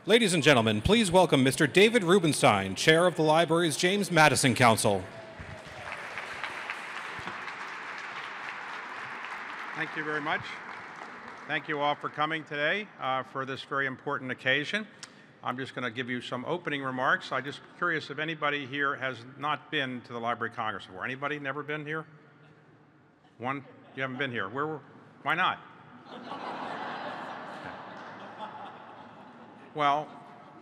Ladies and gentlemen, please welcome Mr. David Rubenstein, Chair of the Library's James Madison Council. Thank you very much. Thank you all for coming today for this very important occasion. I'm just going to give you some opening remarks. I'm just curious if anybody here has not been to the Library of Congress before. Anybody never been here? One? You haven't been here. Why not? Well,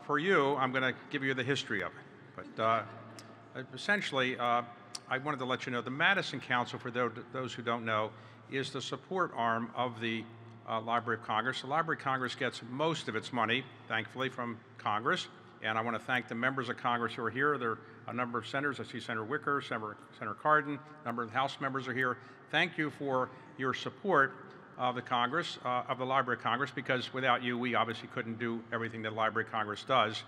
for you, I'm going to give you the history of it. But essentially, I wanted to let you know the Madison Council, for those who don't know, is the support arm of the Library of Congress. The Library of Congress gets most of its money, thankfully, from Congress. And I want to thank the members of Congress who are here. There are a number of senators. I see Senator Wicker, Senator Cardin, a number of House members are here. Thank you for your support of the Congress, of the Library of Congress, because without you, we obviously couldn't do everything that the Library of Congress does.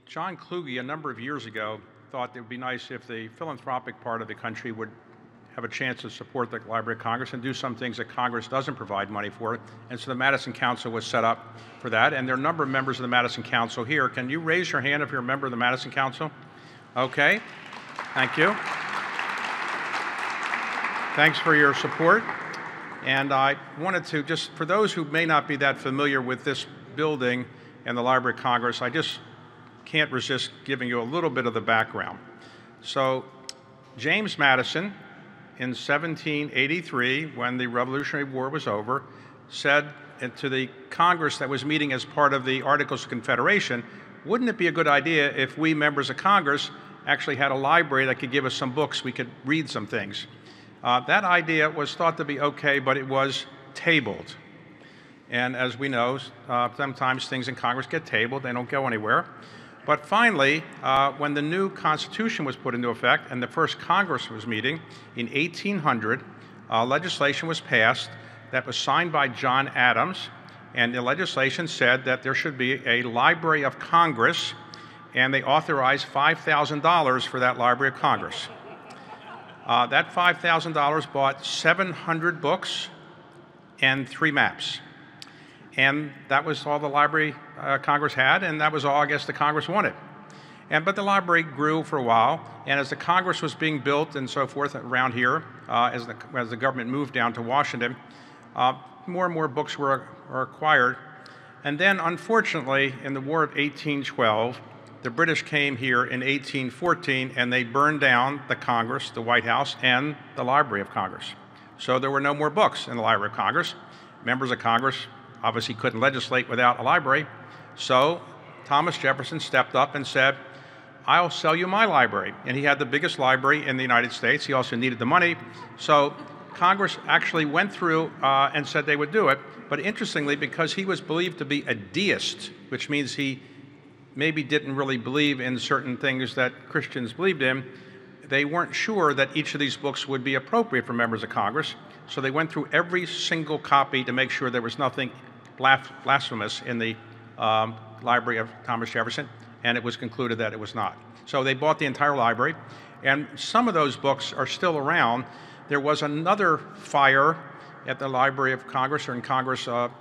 John Kluge, a number of years ago, thought it would be nice if the philanthropic part of the country would have a chance to support the Library of Congress and do some things that Congress doesn't provide money for. And so the Madison Council was set up for that. And there are a number of members of the Madison Council here. Can you raise your hand if you're a member of the Madison Council? Okay. Thank you. Thanks for your support. And I wanted to just, for those who may not be that familiar with this building and the Library of Congress, I just can't resist giving you a little bit of the background. So James Madison, in 1783, when the Revolutionary War was over, said to the Congress that was meeting as part of the Articles of Confederation, wouldn't it be a good idea if we members of Congress actually had a library that could give us some books, we could read some things. That idea was thought to be okay, but it was tabled. And as we know, sometimes things in Congress get tabled, they don't go anywhere. But finally, when the new Constitution was put into effect and the first Congress was meeting in 1800, legislation was passed that was signed by John Adams, and the legislation said that there should be a Library of Congress, and they authorized $5,000 for that Library of Congress. That $5,000 bought 700 books and 3 maps. And that was all the Library Congress had, and that was all, I guess, the Congress wanted. But the library grew for a while, and as the Congress was being built and so forth around here, as the government moved down to Washington, more and more books were acquired. And then, unfortunately, in the War of 1812, the British came here in 1814, and they burned down the Congress, the White House, and the Library of Congress. So there were no more books in the Library of Congress. Members of Congress obviously couldn't legislate without a library. So Thomas Jefferson stepped up and said, I'll sell you my library. And he had the biggest library in the United States. He also needed the money. So Congress actually went through and said they would do it. But interestingly, because he was believed to be a deist, which means he maybe didn't really believe in certain things that Christians believed in, they weren't sure that each of these books would be appropriate for members of Congress. So they went through every single copy to make sure there was nothing blasphemous in the Library of Thomas Jefferson, and it was concluded that it was not. So they bought the entire library, and some of those books are still around. There was another fire at the Library of Congress, or in Congress, I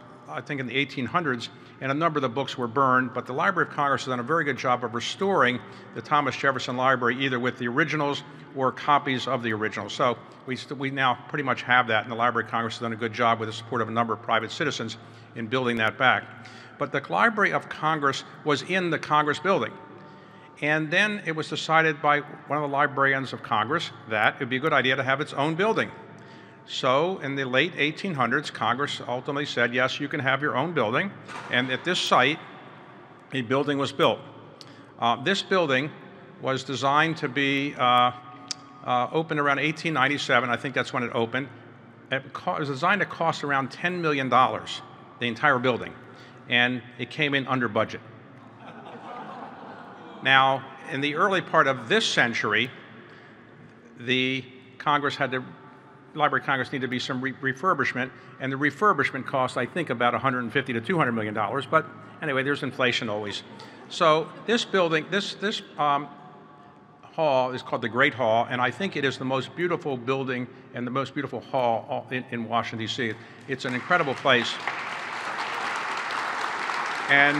think in the 1800s, and a number of the books were burned, but the Library of Congress has done a very good job of restoring the Thomas Jefferson Library, either with the originals or copies of the originals. So we now pretty much have that, and the Library of Congress has done a good job with the support of a number of private citizens in building that back. But the Library of Congress was in the Congress building. And then it was decided by one of the Librarians of Congress that it would be a good idea to have its own building. So in the late 1800s, Congress ultimately said, yes, you can have your own building. And at this site, a building was built. This building was designed to be opened around 1897. I think that's when it opened. It was designed to cost around $10 million, the entire building. And it came in under budget. Now, in the early part of this century, the Library of Congress needed to be some refurbishment, and the refurbishment cost, I think, about $150 to $200 million. But anyway, there's inflation always. So this building, this hall is called the Great Hall, and I think it is the most beautiful building and the most beautiful hall in Washington, D.C. It's an incredible place. And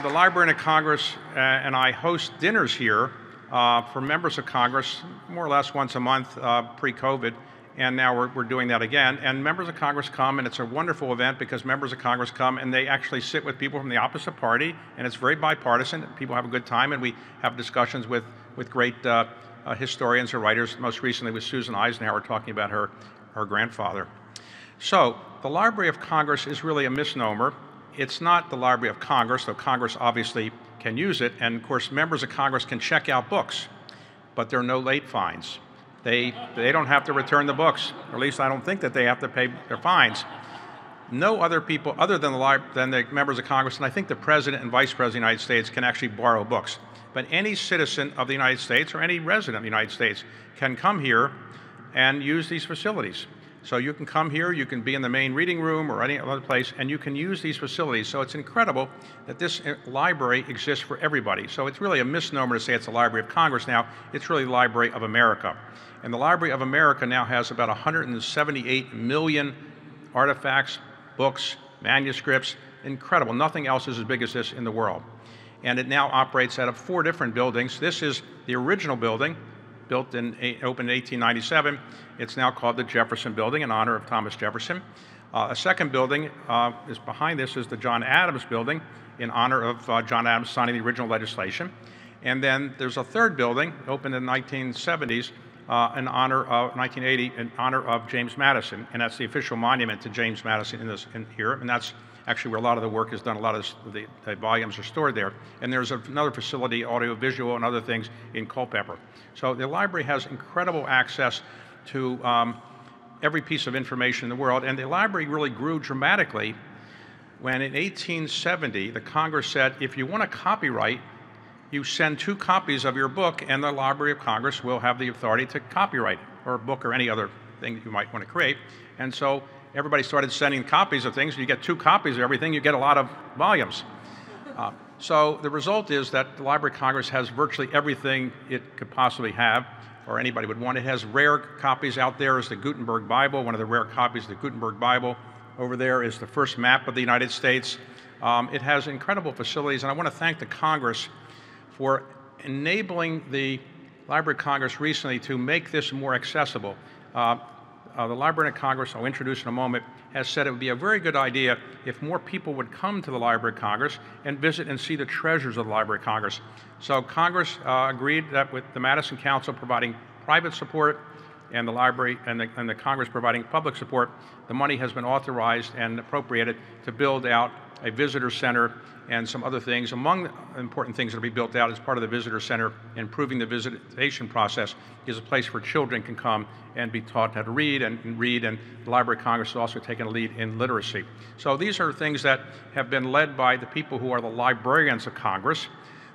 the Librarian of Congress and I host dinners here for members of Congress, more or less once a month pre-COVID, and now we're doing that again. And members of Congress come, and it's a wonderful event because members of Congress come and they actually sit with people from the opposite party, and it's very bipartisan. People have a good time, and we have discussions with great historians or writers, most recently with Susan Eisenhower talking about her grandfather. So the Library of Congress is really a misnomer. It's not the Library of Congress, though Congress obviously can use it, and of course members of Congress can check out books, but there are no late fines. They don't have to return the books, or at least I don't think that they have to pay their fines. No other people other than the members of Congress, and I think the President and Vice President of the United States can actually borrow books. But any citizen of the United States or any resident of the United States can come here and use these facilities. So you can come here, you can be in the main reading room or any other place, and you can use these facilities. So it's incredible that this library exists for everybody. So it's really a misnomer to say it's the Library of Congress now. It's really the Library of America. And the Library of America now has about 178 million artifacts, books, manuscripts. Incredible. Nothing else is as big as this in the world. And it now operates out of 4 different buildings. This is the original building, opened in 1897. It's now called the Jefferson Building in honor of Thomas Jefferson. A second building is behind this is the John Adams Building in honor of John Adams signing the original legislation. And then there's a third building opened in the 1970s in honor of 1980 in honor of James Madison, and that's the official monument to James Madison in here, and that's actually where a lot of the work is done. A lot of the volumes are stored there. And there's another facility, audio, visual, and other things in Culpeper. So the library has incredible access to every piece of information in the world, and the library really grew dramatically when in 1870 the Congress said, if you want a copyright, you send 2 copies of your book, and the Library of Congress will have the authority to copyright it, or a book or any other thing that you might want to create. And so everybody started sending copies of things. You get 2 copies of everything, you get a lot of volumes. So the result is that the Library of Congress has virtually everything it could possibly have, or anybody would want. It has rare copies. Out there is the Gutenberg Bible, one of the rare copies of the Gutenberg Bible. Over there is the first map of the United States. It has incredible facilities, and I want to thank the Congress for enabling the Library of Congress recently to make this more accessible. The Librarian of Congress, I'll introduce in a moment, has said it would be a very good idea if more people would come to the Library of Congress and visit and see the treasures of the Library of Congress. So Congress agreed that with the Madison Council providing private support and the Library and the Congress providing public support, the money has been authorized and appropriated to build out a visitor center and some other things. Among the important things that will be built out as part of the visitor center, improving the visitation process, is a place where children can come and be taught how to read, and the Library of Congress has also taken a lead in literacy. So these are things that have been led by the people who are the Librarians of Congress.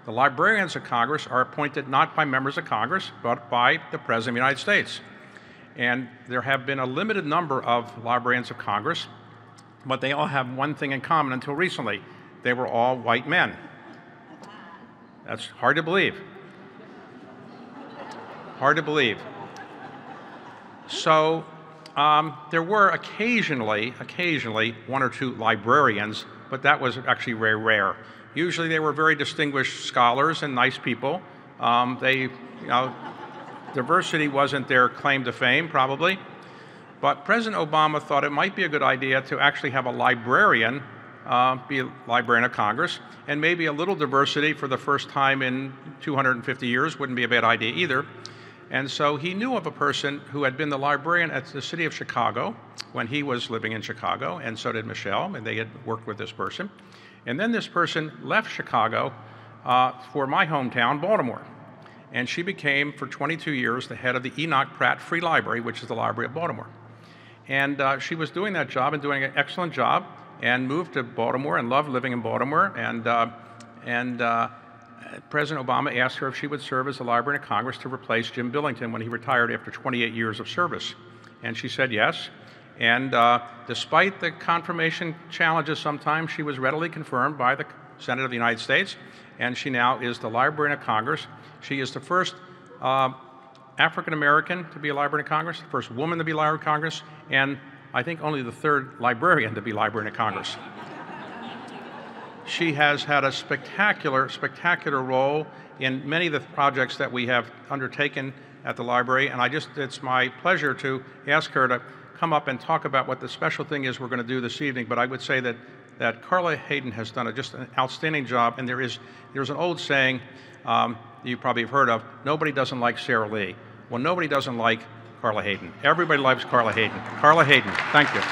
The Librarians of Congress are appointed not by members of Congress, but by the President of the United States. And there have been a limited number of Librarians of Congress, but they all have one thing in common until recently. They were all white men. That's hard to believe. Hard to believe. So there were occasionally 1 or 2 librarians, but that was actually very rare. Usually they were very distinguished scholars and nice people. Diversity wasn't their claim to fame, probably. But President Obama thought it might be a good idea to actually have a librarian be a Librarian of Congress, and maybe a little diversity for the first time in 250 years wouldn't be a bad idea either. And so he knew of a person who had been the librarian at the city of Chicago when he was living in Chicago, and so did Michelle, and they had worked with this person. And then this person left Chicago for my hometown, Baltimore. And she became, for 22 years, the head of the Enoch Pratt Free Library, which is the Library of Baltimore. And she was doing that job and doing an excellent job, and moved to Baltimore and loved living in Baltimore. And President Obama asked her if she would serve as the Librarian of Congress to replace Jim Billington when he retired after 28 years of service. And she said yes. And despite the confirmation challenges sometimes, she was readily confirmed by the Senate of the United States, and she now is the Librarian of Congress. She is the first African American to be a Librarian of Congress, the first woman to be Librarian of Congress, and I think only the 3rd librarian to be Librarian of Congress. She has had a spectacular, spectacular role in many of the projects that we have undertaken at the library, and it's my pleasure to ask her to come up and talk about what the special thing is we're going to do this evening. But I would say that Carla Hayden has done just an outstanding job, and there's an old saying you probably have heard of: nobody doesn't like Sarah Lee. Well, nobody doesn't like Carla Hayden. Everybody loves Carla Hayden. Carla Hayden, thank you.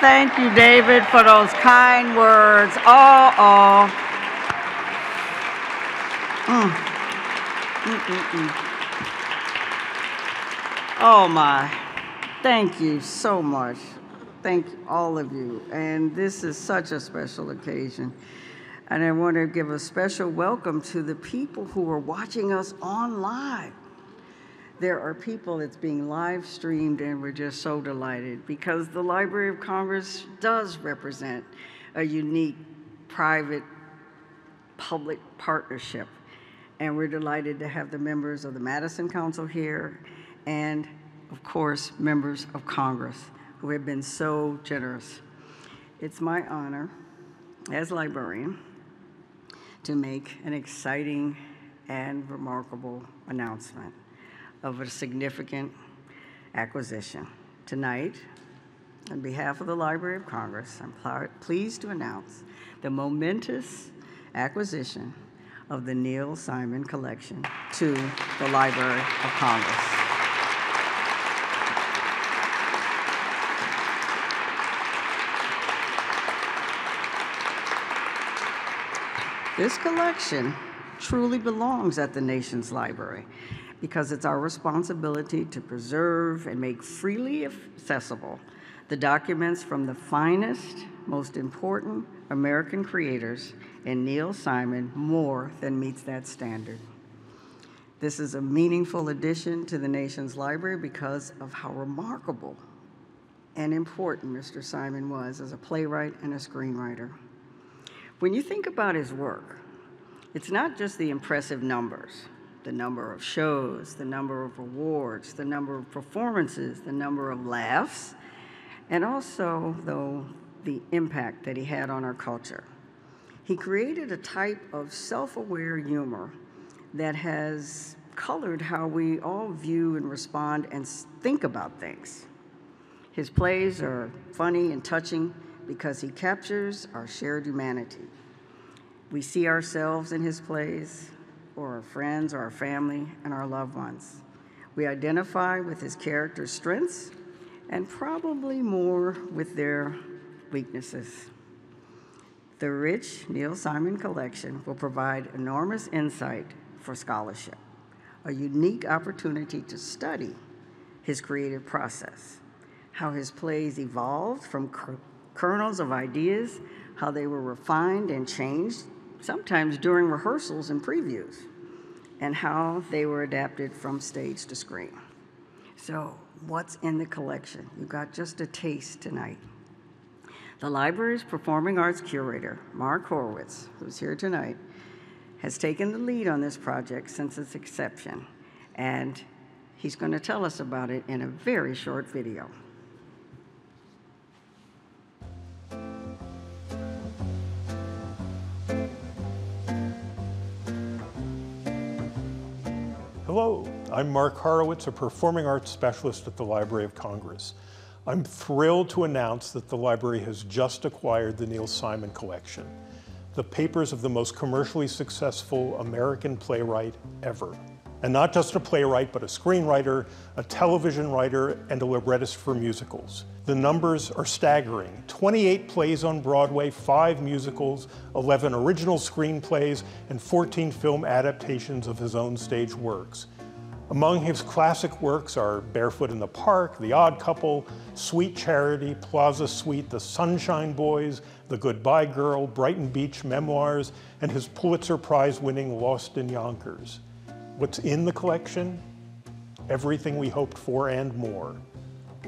Thank you, David, for those kind words. Oh my, thank you so much. Thank all of you. And this is such a special occasion. And I want to give a special welcome to the people who are watching us online. There are people that's being live streamed, and we're just so delighted because the Library of Congress does represent a unique private-public partnership. And we're delighted to have the members of the Madison Council here and, of course, members of Congress who have been so generous. It's my honor as librarian to make an exciting and remarkable announcement of a significant acquisition. Tonight, on behalf of the Library of Congress, I'm pleased to announce the momentous acquisition of the Neil Simon Collection to the Library of Congress. This collection truly belongs at the nation's library because it's our responsibility to preserve and make freely accessible the documents from the finest, most important American creators, and Neil Simon more than meets that standard. This is a meaningful addition to the nation's library because of how remarkable and important Mr. Simon was as a playwright and a screenwriter. When you think about his work, it's not just the impressive numbers, the number of shows, the number of awards, the number of performances, the number of laughs, and also, though, the impact that he had on our culture. He created a type of self-aware humor that has colored how we all view and respond and think about things. His plays are funny and touching because he captures our shared humanity. We see ourselves in his plays, or our friends, or our family, and our loved ones. We identify with his character's strengths and probably more with their weaknesses. The rich Neil Simon collection will provide enormous insight for scholarship, a unique opportunity to study his creative process, how his plays evolved from kernels of ideas, how they were refined and changed, sometimes during rehearsals and previews, and how they were adapted from stage to screen. So what's in the collection? You got just a taste tonight. The library's performing arts curator, Mark Horowitz, who's here tonight, has taken the lead on this project since its inception, and he's going to tell us about it in a very short video. Hello, I'm Mark Horowitz, a performing arts specialist at the Library of Congress. I'm thrilled to announce that the library has just acquired the Neil Simon Collection, the papers of the most commercially successful American playwright ever. And not just a playwright, but a screenwriter, a television writer, and a librettist for musicals. The numbers are staggering. 28 plays on Broadway, 5 musicals, 11 original screenplays, and 14 film adaptations of his own stage works. Among his classic works are Barefoot in the Park, The Odd Couple, Sweet Charity, Plaza Suite, The Sunshine Boys, The Goodbye Girl, Brighton Beach Memoirs, and his Pulitzer Prize-winning Lost in Yonkers. What's in the collection? Everything we hoped for and more.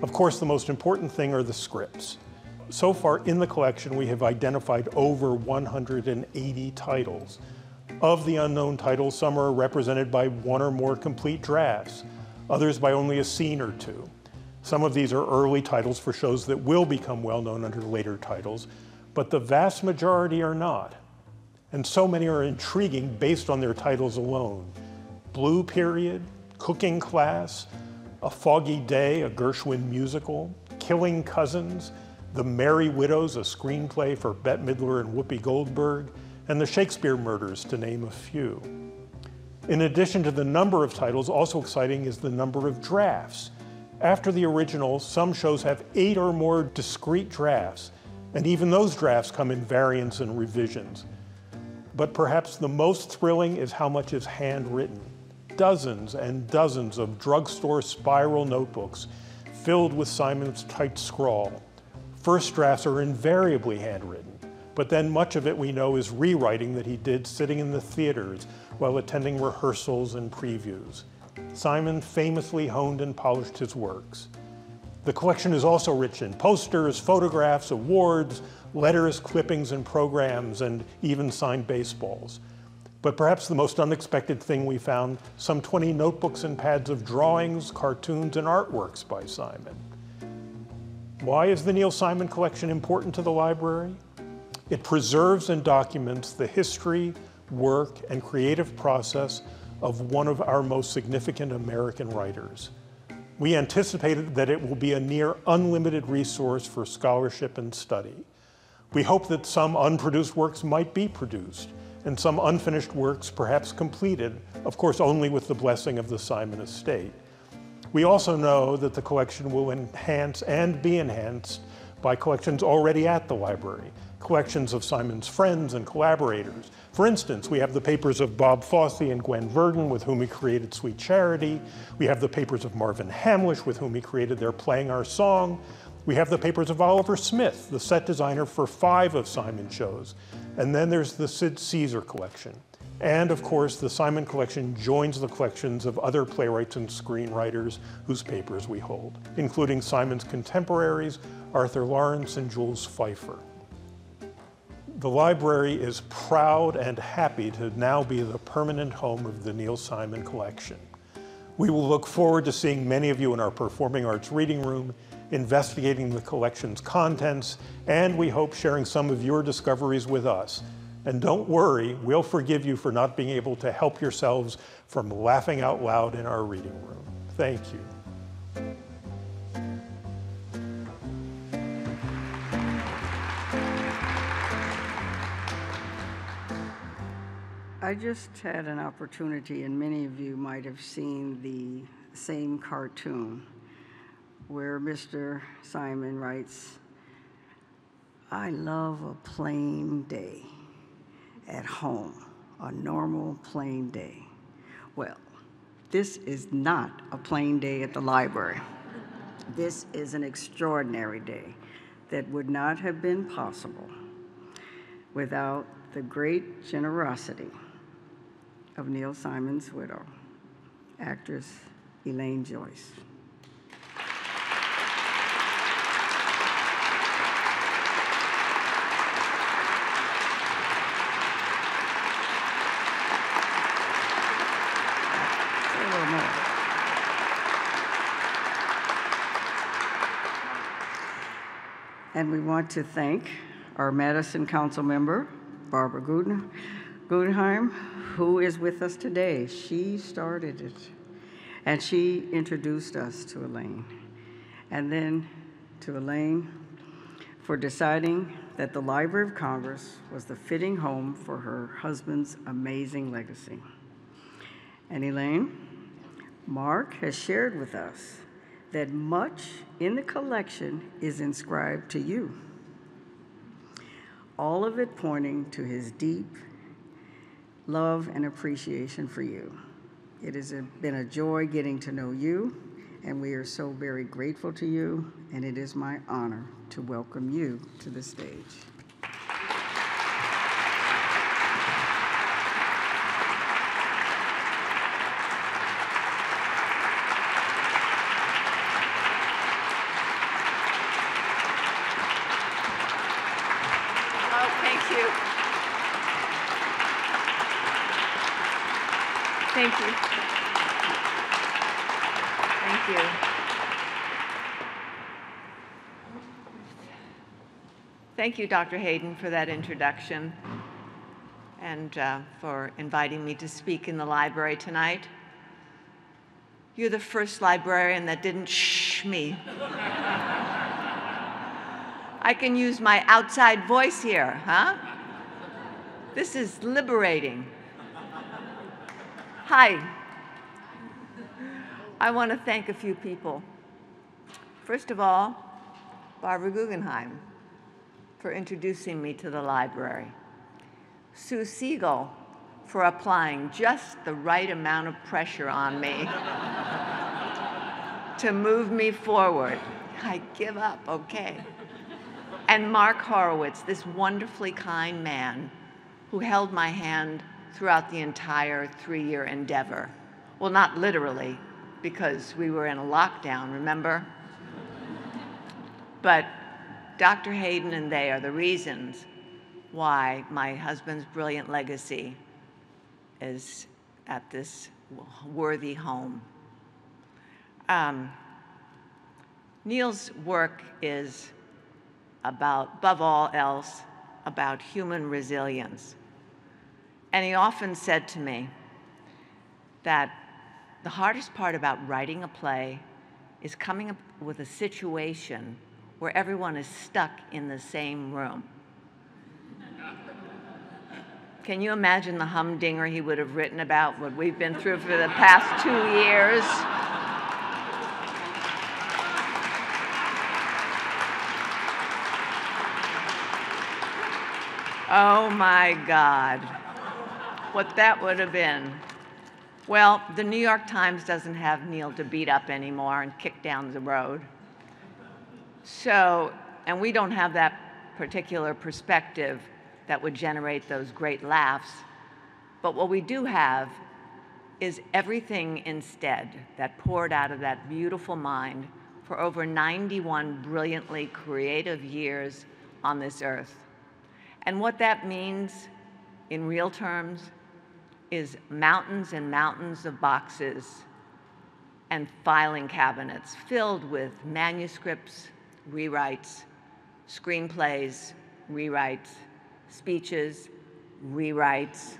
Of course, the most important thing are the scripts. So far in the collection, we have identified over 180 titles. Of the unknown titles, some are represented by one or more complete drafts, others by only a scene or two. Some of these are early titles for shows that will become well-known under later titles, but the vast majority are not. And so many are intriguing based on their titles alone. Blue Period, Cooking Class, A Foggy Day, a Gershwin musical, Killing Cousins, The Merry Widows, a screenplay for Bette Midler and Whoopi Goldberg, and The Shakespeare Murders, to name a few. In addition to the number of titles, also exciting is the number of drafts. After the original, some shows have 8 or more discrete drafts, and even those drafts come in variants and revisions. But perhaps the most thrilling is how much is handwritten. Dozens and dozens of drugstore spiral notebooks filled with Simon's tight scrawl. First drafts are invariably handwritten, but then much of it we know is rewriting that he did sitting in the theaters while attending rehearsals and previews. Simon famously honed and polished his works. The collection is also rich in posters, photographs, awards, letters, clippings, and programs, and even signed baseballs. But perhaps the most unexpected thing we found, some 20 notebooks and pads of drawings, cartoons, and artworks by Simon. Why is the Neil Simon collection important to the library? It preserves and documents the history, work, and creative process of one of our most significant American writers. We anticipated that it will be a near unlimited resource for scholarship and study. We hope that some unproduced works might be produced, and some unfinished works perhaps completed, of course only with the blessing of the Simon estate. We also know that the collection will enhance and be enhanced by collections already at the library, collections of Simon's friends and collaborators. For instance, we have the papers of Bob Fosse and Gwen Verdon, with whom he created Sweet Charity. We have the papers of Marvin Hamlish, with whom he created They're Playing Our Song. We have the papers of Oliver Smith, the set designer for 5 of Simon's shows. And then there's the Sid Caesar collection. And of course, the Simon collection joins the collections of other playwrights and screenwriters whose papers we hold, including Simon's contemporaries, Arthur Lawrence and Jules Feiffer. The library is proud and happy to now be the permanent home of the Neil Simon collection. We will look forward to seeing many of you in our performing arts reading room, investigating the collection's contents, and we hope sharing some of your discoveries with us. And don't worry, we'll forgive you for not being able to help yourselves from laughing out loud in our reading room. Thank you. I just had an opportunity, and many of you might have seen the same cartoon, where Mr. Simon writes, "I love a plain day at home, a normal plain day." Well, this is not a plain day at the library. This is an extraordinary day that would not have been possible without the great generosity of Neil Simon's widow, actress Elaine Joyce. And we want to thank our Madison Council member, Barbara Guggenheim, who is with us today. She started it, and she introduced us to Elaine. And then to Elaine for deciding that the Library of Congress was the fitting home for her husband's amazing legacy. And Elaine, Mark has shared with us that much in the collection is inscribed to you, all of it pointing to his deep love and appreciation for you. It has been a joy getting to know you, and we are so very grateful to you, and it is my honor to welcome you to the stage. Thank you. Thank you. Thank you, Dr. Hayden, for that introduction and for inviting me to speak in the library tonight. You're the first librarian that didn't shh me. I can use my outside voice here, huh? This is liberating. Hi. I want to thank a few people. First of all, Barbara Guggenheim for introducing me to the library. Sue Siegel for applying just the right amount of pressure on me to move me forward. I give up, okay. And Mark Horowitz, this wonderfully kind man who held my hand throughout the entire 3-year endeavor. Well, not literally, because we were in a lockdown, remember? But Dr. Hayden and they are the reasons why my husband's brilliant legacy is at this worthy home. Neil's work is above all else, about human resilience. And he often said to me that the hardest part about writing a play is coming up with a situation where everyone is stuck in the same room. Can you imagine the humdinger he would have written about what we've been through for the past 2 years? Oh my God, what that would have been. Well, the New York Times doesn't have Neil to beat up anymore and kick down the road. So, and we don't have that particular perspective that would generate those great laughs. But what we do have is everything instead that poured out of that beautiful mind for over 91 brilliantly creative years on this earth. And what that means in real terms is mountains and mountains of boxes and filing cabinets filled with manuscripts, rewrites, screenplays, rewrites, speeches, rewrites,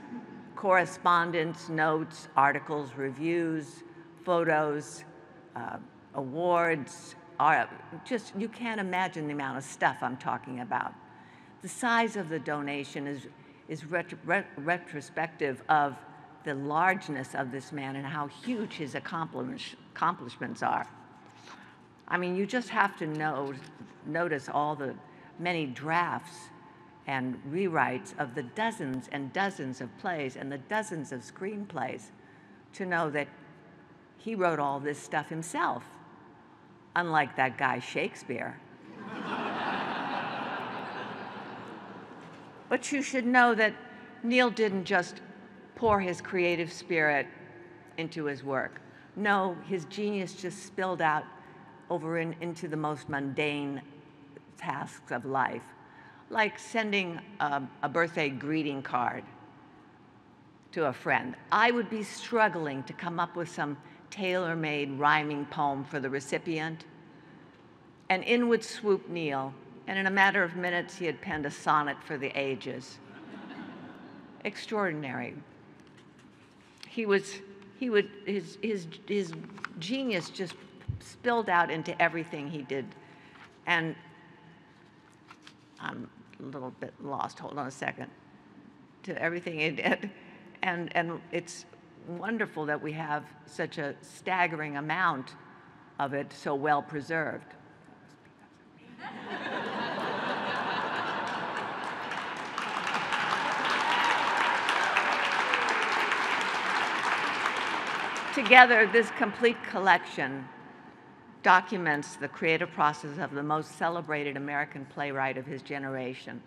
correspondence, notes, articles, reviews, photos, awards, just, you can't imagine the amount of stuff I'm talking about. The size of the donation is retrospective of the largeness of this man and how huge his accomplishments are. I mean, you just have to notice all the many drafts and rewrites of the dozens and dozens of plays and the dozens of screenplays to know that he wrote all this stuff himself, unlike that guy Shakespeare. But you should know that Neil didn't just pour his creative spirit into his work. No, his genius just spilled out over into the most mundane tasks of life, like sending a birthday greeting card to a friend. I would be struggling to come up with some tailor-made rhyming poem for the recipient, and in would swoop Neil, and in a matter of minutes, he had penned a sonnet for the ages. Extraordinary. His genius just spilled out into everything he did. And I'm a little bit lost, hold on a second, to everything he did. And it's wonderful that we have such a staggering amount of it so well preserved. Together, this complete collection documents the creative process of the most celebrated American playwright of his generation.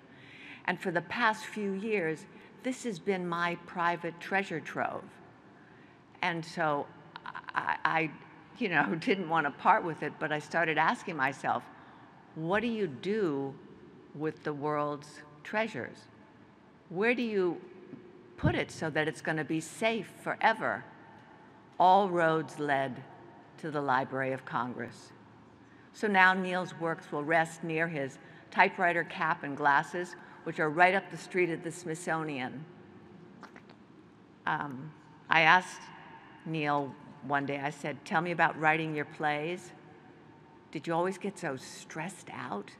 And for the past few years, this has been my private treasure trove. And so I didn't want to part with it, but I started asking myself, what do you do with the world's treasures? Where do you put it so that it's going to be safe forever all roads led to the Library of Congress. So now Neil's works will rest near his typewriter cap and glasses, which are right up the street at the Smithsonian. I asked Neil one day, I said, "Tell me about writing your plays. Did you always get so stressed out?"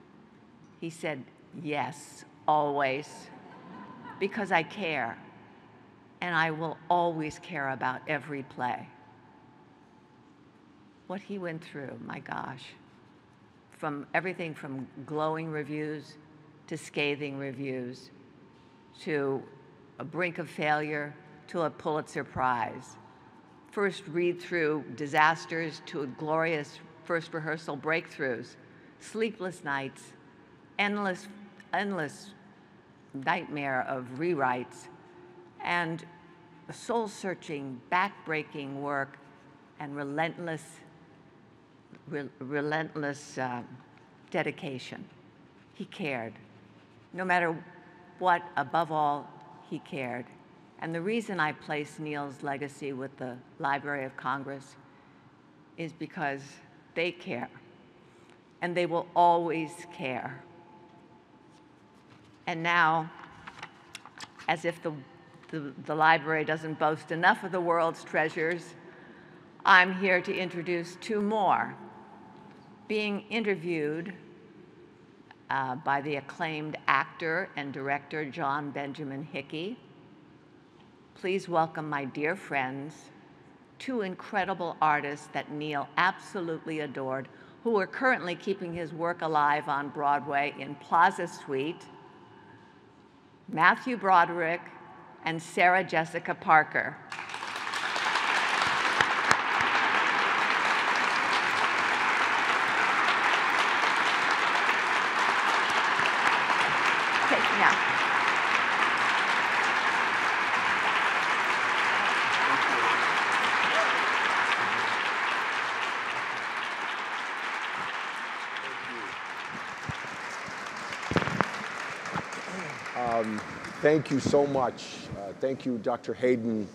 He said, "Yes, always, because I care, and I will always care about every play." What he went through, my gosh, from everything from glowing reviews to scathing reviews to a brink of failure to a Pulitzer Prize. First read-through disasters to glorious first rehearsal breakthroughs, sleepless nights, endless nightmare of rewrites, and soul-searching, back-breaking work and relentless dedication. He cared. No matter what, above all, he cared. And the reason I place Neil's legacy with the Library of Congress is because they care, and they will always care. And now, as if the library doesn't boast enough of the world's treasures, I'm here to introduce two more. Being interviewed by the acclaimed actor and director John Benjamin Hickey. Please welcome my dear friends, two incredible artists that Neil absolutely adored, who are currently keeping his work alive on Broadway in Plaza Suite, Matthew Broderick and Sarah Jessica Parker. Thank you so much. Thank you, Dr. Hayden,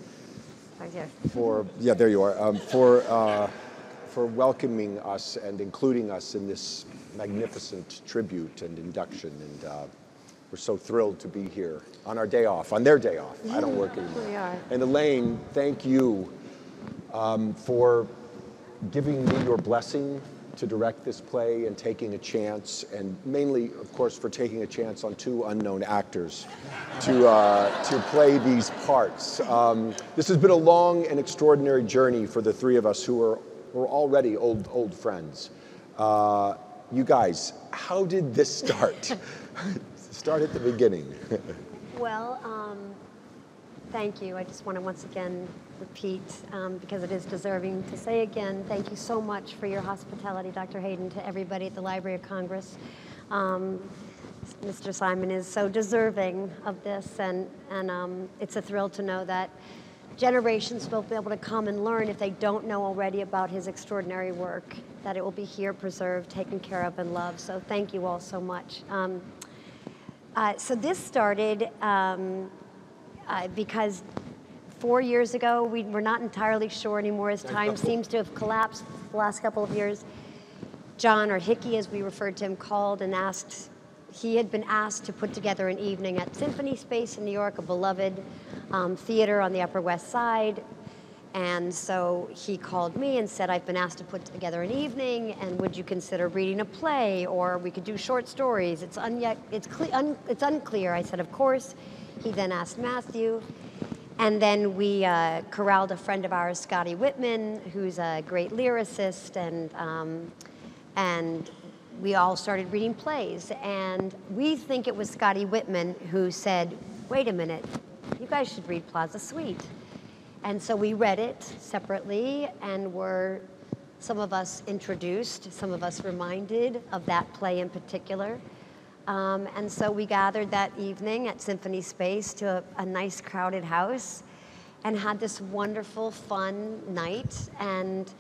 Right here. for there you are, for welcoming us and including us in this magnificent tribute and induction. And we're so thrilled to be here on our day off, on their day off. I don't work anymore. We are. And Elaine, thank you for giving me your blessing to direct this play and taking a chance, and mainly, of course, for taking a chance on two unknown actors to play these parts. This has been a long and extraordinary journey for the three of us who are already old friends. You guys, how did this start? Start at the beginning. Well, thank you. I just want to once again repeat, because it is deserving to say again, thank you so much for your hospitality, Dr. Hayden, to everybody at the Library of Congress. Mr. Simon is so deserving of this, and it's a thrill to know that generations will be able to come and learn, if they don't know already, about his extraordinary work, that it will be here preserved, taken care of, and loved. So thank you all so much. So this started because 4 years ago, we're not entirely sure anymore, as time seems to have collapsed the last couple of years. John, or Hickey as we referred to him, called and asked, he had been asked to put together an evening at Symphony Space in New York, a beloved theater on the Upper West Side. And so he called me and said, I've been asked to put together an evening, and would you consider reading a play, or we could do short stories? It's unclear. I said, of course. He then asked Matthew. And then we corralled a friend of ours, Scotty Whitman, who's a great lyricist, and we all started reading plays. And we think it was Scotty Whitman who said, wait a minute, you guys should read Plaza Suite. And so we read it separately, and were, some of us introduced, some of us reminded of that play in particular. And so we gathered that evening at Symphony Space to a nice crowded house and had this wonderful, fun night, and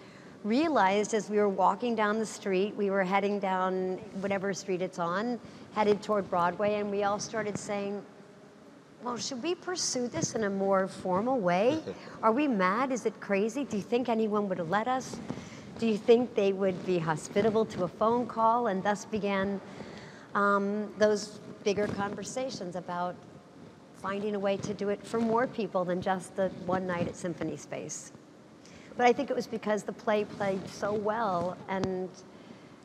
realized as we were walking down the street, we were heading down whatever street it's on, headed toward Broadway, and we all started saying, well, should we pursue this in a more formal way? Are we mad? Is it crazy? Do you think anyone would let us? Do you think they would be hospitable to a phone call? And thus began those bigger conversations about finding a way to do it for more people than just the one night at Symphony Space. But I think it was because the play played so well and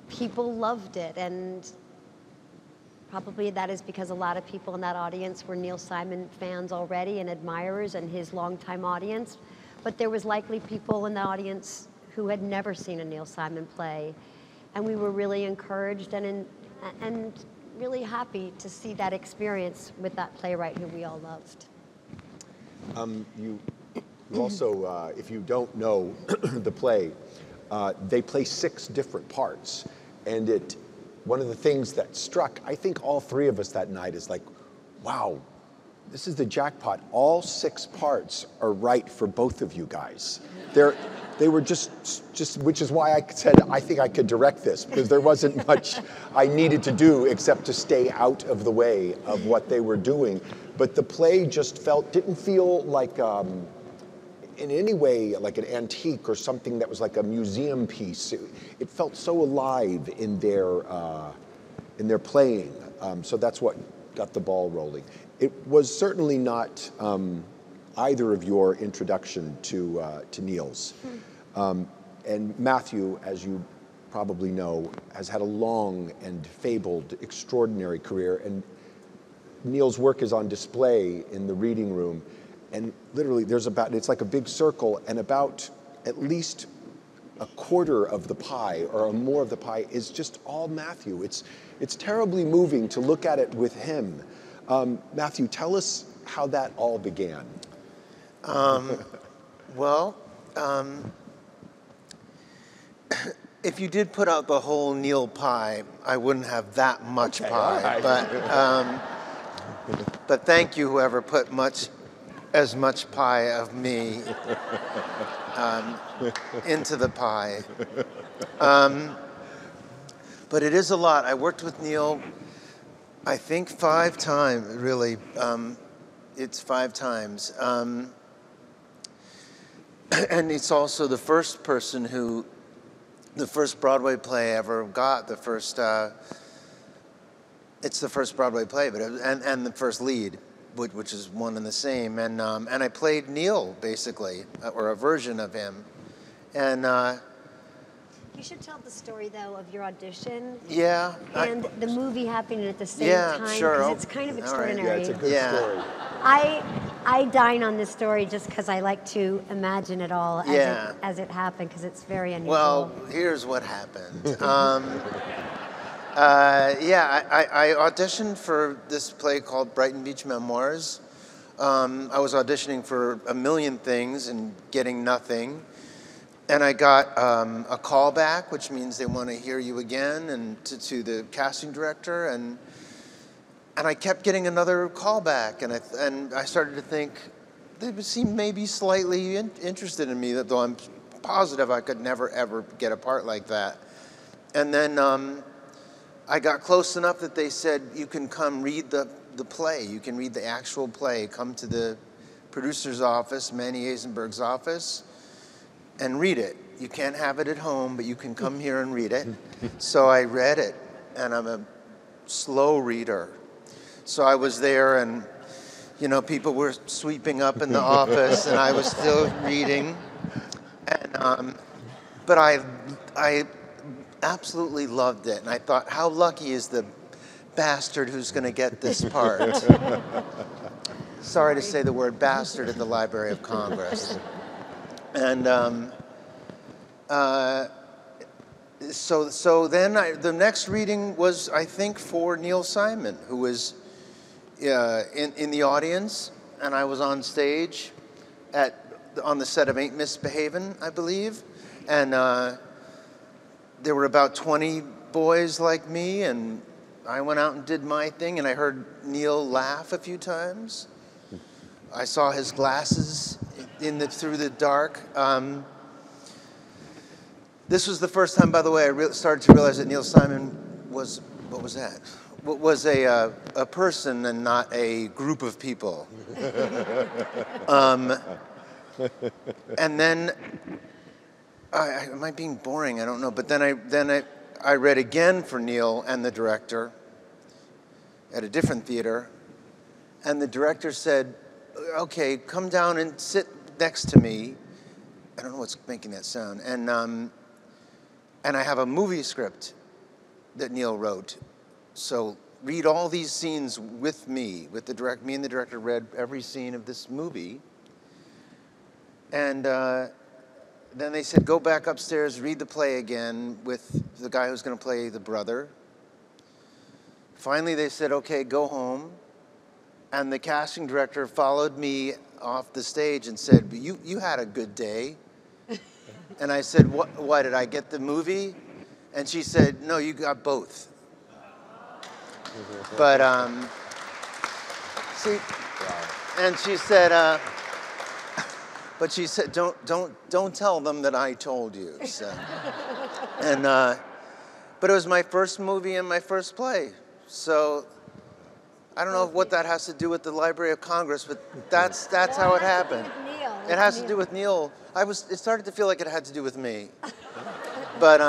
people loved it, and probably that is because a lot of people in that audience were Neil Simon fans already and admirers and his longtime audience. But there was likely people in the audience who had never seen a Neil Simon play. And we were really encouraged and really happy to see that experience with that playwright who we all loved. You also, if you don't know the play, they play 6 different parts. And one of the things that struck, I think all 3 of us that night is like, wow, this is the jackpot. All 6 parts are right for both of you guys. They were just, which is why I said I think I could direct this, because there wasn't much I needed to do except to stay out of the way of what they were doing. But the play just didn't feel like, in any way, like an antique or something that was like a museum piece. It felt so alive in their playing. So that's what got the ball rolling. It was certainly not either of your introduction to Neil's. And Matthew, as you probably know, has had a long and fabled, extraordinary career. And Neil's work is on display in the reading room. And literally, it's like a big circle, and about at least a quarter of the pie or more of the pie is just all Matthew. It's terribly moving to look at it with him. Matthew, tell us how that all began. If you did put out the whole Neil pie, I wouldn't have that much pie. Right. But thank you, whoever put as much pie of me into the pie. But it is a lot. I worked with Neil, I think 5 times, really. It's 5 times. And it's also the first person who, the first Broadway play I ever got, it's the first Broadway play, but and the first lead, which is one and the same. And I played Neil, basically, or a version of him. And you should tell the story, though, of your audition. Yeah. And the movie happening at the same time. Sure. Because it's kind of extraordinary. Yeah, it's a good story. I dine on this story just because I like to imagine it all as it happened, because it's very unusual. Well, here's what happened. I auditioned for this play called Brighton Beach Memoirs. I was auditioning for a million things and getting nothing. And I got a call back, which means they want to hear you again, and to the casting director. And I kept getting another call back, and I started to think they seemed maybe slightly interested in me, though I'm positive I could never, ever get a part like that. And then I got close enough that they said, you can come read the play. You can read the actual play. Come to the producer's office, Manny Eisenberg's office, and read it. You can't have it at home, but you can come here and read it. So I read it, and I'm a slow reader. So I was there, and people were sweeping up in the office, and I was still reading. And but I absolutely loved it, and I thought, how lucky is the bastard who's going to get this part? Sorry to say the word bastard at the Library of Congress. And so then the next reading was, I think, for Neil Simon, who was in the audience, and I was on stage on the set of Ain't Misbehavin', I believe, and there were about 20 boys like me, and I went out and did my thing, and I heard Neil laugh a few times. I saw his glasses through the dark. This was the first time, by the way, I started to realize that Neil Simon was, what was that? was a person and not a group of people. And then, am I being boring? I don't know. But then I read again for Neil and the director at a different theater, and the director said, "Okay, come down and sit next to me." I don't know what's making that sound. And I have a movie script that Neil wrote. So read all these scenes with me. Me and the director read every scene of this movie. And then they said, go back upstairs, read the play again with the guy who's going to play the brother. Finally, they said, okay, go home. And the casting director followed me off the stage and said, you had a good day. And I said, what, did I get the movie? And she said, no, you got both. But, see, and she said, but she said, don't tell them that I told you. So, and, but it was my first movie and my first play. So I don't know what that has to do with the Library of Congress, but that's how it happened. It has to do with Neil. It started to feel like it had to do with me. But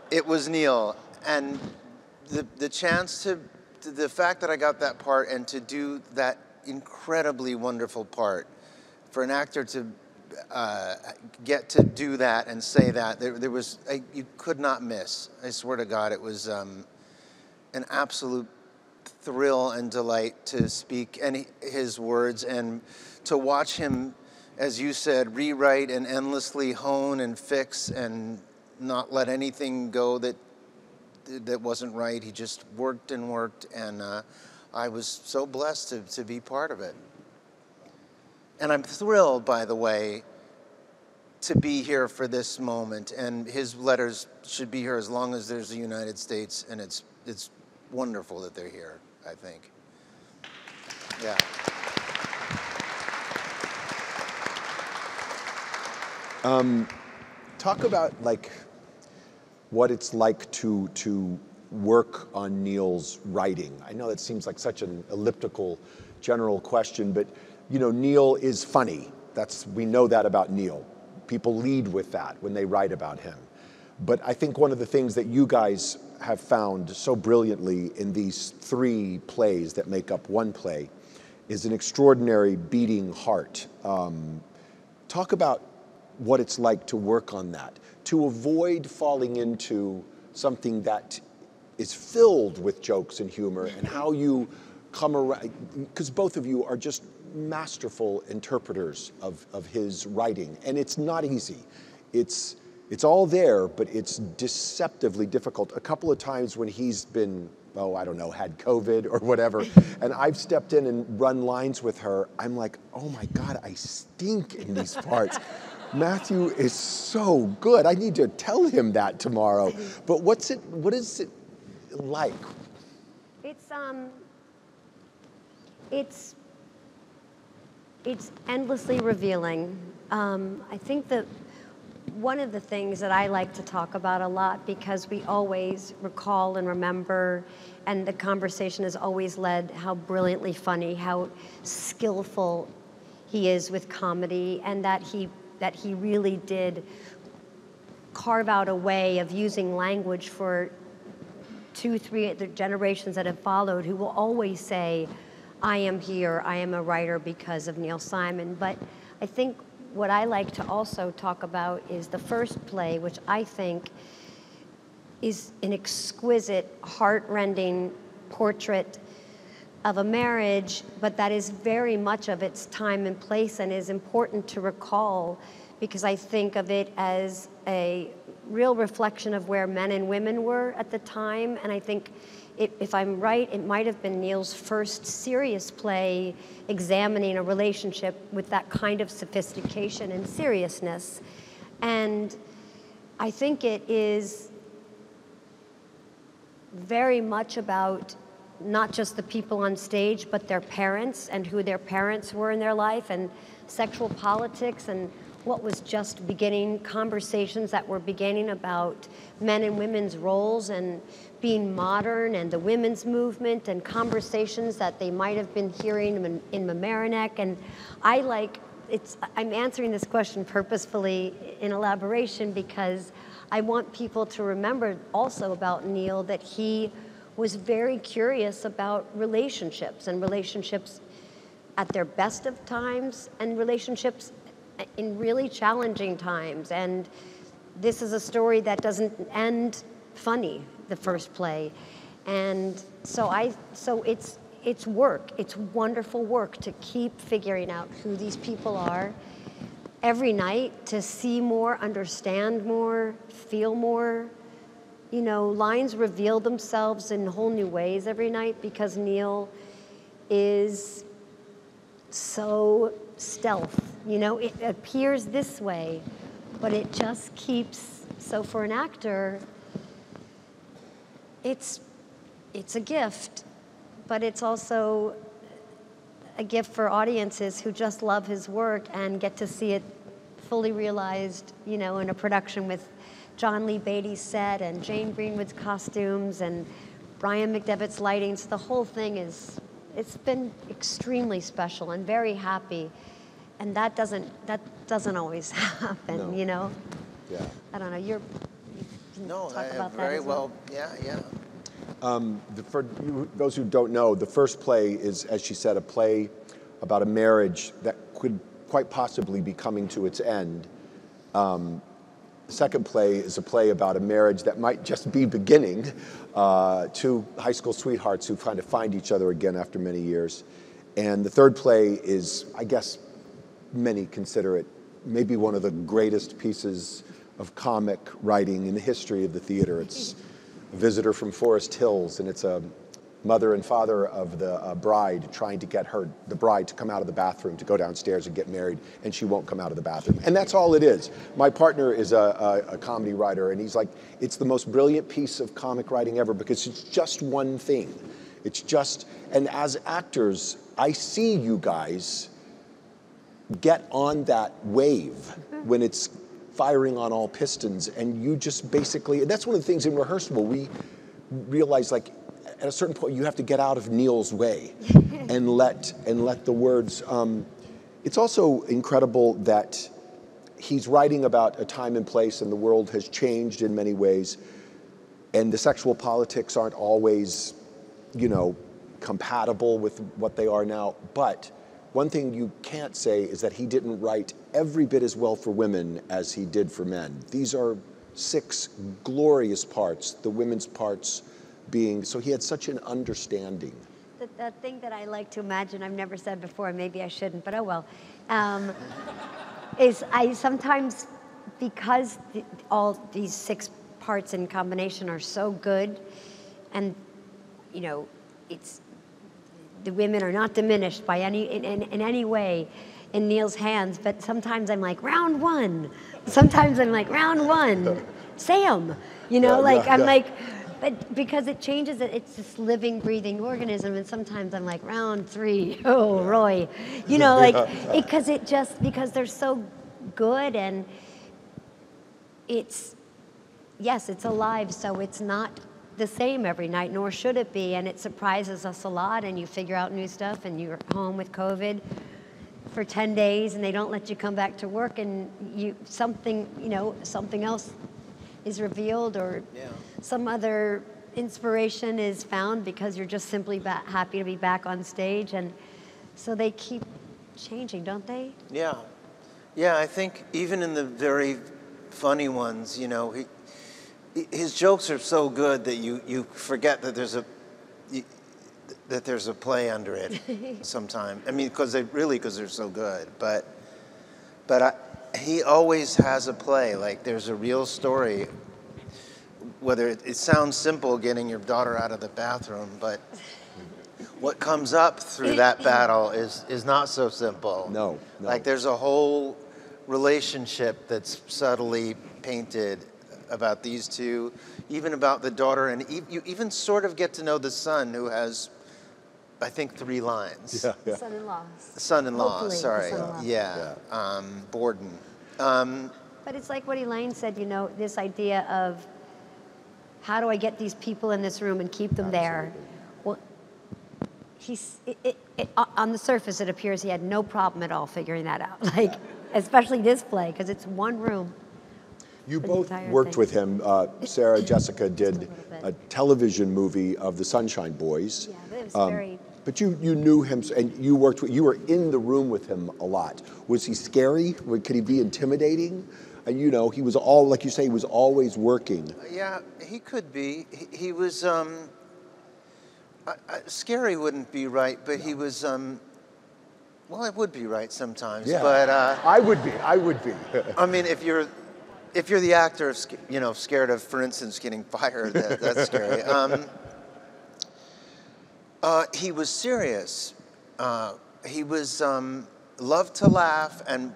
it was Neil. And the chance the fact that I got that part and to do that incredibly wonderful part, for an actor to get to do that and say that, you could not miss. I swear to God, it was an absolute thrill and delight to speak his words and to watch him, as you said, rewrite and endlessly hone and fix and not let anything go that wasn't right. He just worked and worked, and I was so blessed to be part of it. And I'm thrilled, by the way, to be here for this moment. And his letters should be here as long as there's the United States, and it's wonderful that they're here, I think. Yeah. Talk about what it's like to work on Neil's writing. I know that seems like such an elliptical general question, but Neil is funny. We know that about Neil. People lead with that when they write about him. But I think one of the things that you guys have found so brilliantly in these 3 plays that make up one play is an extraordinary beating heart. Talk about what it's like to work on that, to avoid falling into something that is filled with jokes and humor, and how you come around, because both of you are just masterful interpreters of his writing, and it's not easy. It's all there, but it's deceptively difficult. A couple of times when he's been, I don't know, had COVID or whatever, and I've stepped in and run lines with her, I'm like, oh my God, I stink in these parts. Matthew is so good. I need to tell him that tomorrow. But what is it like? It's endlessly revealing. I think that one of the things that I like to talk about a lot, because we always recall and remember, and the conversation has always led, how brilliantly funny, how skillful he is with comedy, and that he really did carve out a way of using language for 2, 3 the generations that have followed, who will always say, I am here, I am a writer because of Neil Simon. But I think what I like to also talk about is the first play, which I think is an exquisite, heart-rending portrait of a marriage, but that is very much of its time and place and is important to recall, because I think of it as a real reflection of where men and women were at the time. And I think, if I'm right, it might have been Neil's first serious play examining a relationship with that kind of sophistication and seriousness. And I think it is very much about not just the people on stage, but their parents and who their parents were in their life, and sexual politics, and what was just beginning, conversations that were beginning about men and women's roles and being modern and the women's movement and conversations that they might have been hearing in Mamaroneck. And I'm answering this question purposefully in elaboration because I want people to remember also about Neil that he was very curious about relationships and relationships at their best of times and relationships in really challenging times. And this is a story that doesn't end funny, the first play. And so it's work. It's wonderful work to keep figuring out who these people are every night, to see more, understand more, feel more. You know, lines reveal themselves in whole new ways every night because Neil is so stealth. You know, it appears this way, but it just keeps, so for an actor, it's a gift, but it's also a gift for audiences who just love his work and get to see it fully realized, you know, in a production with John Lee Beatty's set and Jane Greenwood's costumes and Brian McDevitt's lighting. So the whole thing it's been extremely special and very happy. And that doesn't always happen, No. You know? Yeah. I don't know, you can talk about that very as well. Yeah. For those who don't know, the first play is, as she said, a play about a marriage that could quite possibly be coming to its end. The second play is a play about a marriage that might just be beginning, two high school sweethearts who kind of find each other again after many years. And the third play is, I guess, many consider it maybe one of the greatest pieces of comic writing in the history of the theater. It's A Visitor from Forest Hills, and it's a mother and father of the bride trying to get the bride to come out of the bathroom, to go downstairs and get married, and she won't come out of the bathroom. And that's all it is. My partner is a comedy writer, and he's like, it's the most brilliant piece of comic writing ever because it's just one thing. It's just, and as actors, I see you guys get on that wave when it's firing on all pistons, and you just basically, and that's one of the things in rehearsal, we realize, like, at a certain point you have to get out of Neil's way and let the words, it's also incredible that he's writing about a time and place, and the world has changed in many ways, and the sexual politics aren't always, you know, compatible with what they are now, but one thing you can't say is that he didn't write every bit as well for women as he did for men. These are 6 glorious parts, the women's parts being, so he had such an understanding. The thing that I like to imagine, I've never said before, maybe I shouldn't, but oh well, is I sometimes, because all these 6 parts in combination are so good, and, you know, the women are not diminished by in any way in Neil's hands, but sometimes I'm like, round 1. Sometimes I'm like, round 1, Sam. You know, I'm like, but because it changes, it's this living, breathing organism, and sometimes I'm like, round 3, oh, Roy. You know, like, because they're so good, and it's alive, so it's not the same every night, nor should it be, and it surprises us a lot, and you figure out new stuff, and you're home with COVID for 10 days, and they don't let you come back to work, and something else is revealed, or some other inspiration is found because you're just simply happy to be back on stage, and so they keep changing, don't they? Yeah, I think even in the very funny ones, you know, his jokes are so good that you forget that there's a play under it sometimes. I mean, because they're so good. But he always has a play. Like, there's a real story. Whether it sounds simple getting your daughter out of the bathroom, but what comes up through that battle is not so simple. No. Like, there's a whole relationship that's subtly painted about these two, even about the daughter, and you even sort of get to know the son, who has, I think, 3 lines. Son-in-law. Son-in-law, Hopefully, sorry. son-in-law. Yeah. Borden. But it's like what Elaine said, you know, this idea of how do I get these people in this room and keep them there? Well, on the surface, it appears he had no problem at all figuring that out. Like, especially this play, because it's one room. You both worked with him. Sarah Jessica did a television movie of the Sunshine Boys. Yeah, but it was very... But you knew him, and you were in the room with him a lot. Was he scary? Could he be intimidating? And you know, he was like you say, he was always working. Yeah, he could be. He was, scary wouldn't be right, but he was, well, it would be right sometimes. Yeah, but, I would be. I mean, if you're the actor, you know, scared of, for instance, getting fired, that's scary. He was serious. He was loved to laugh and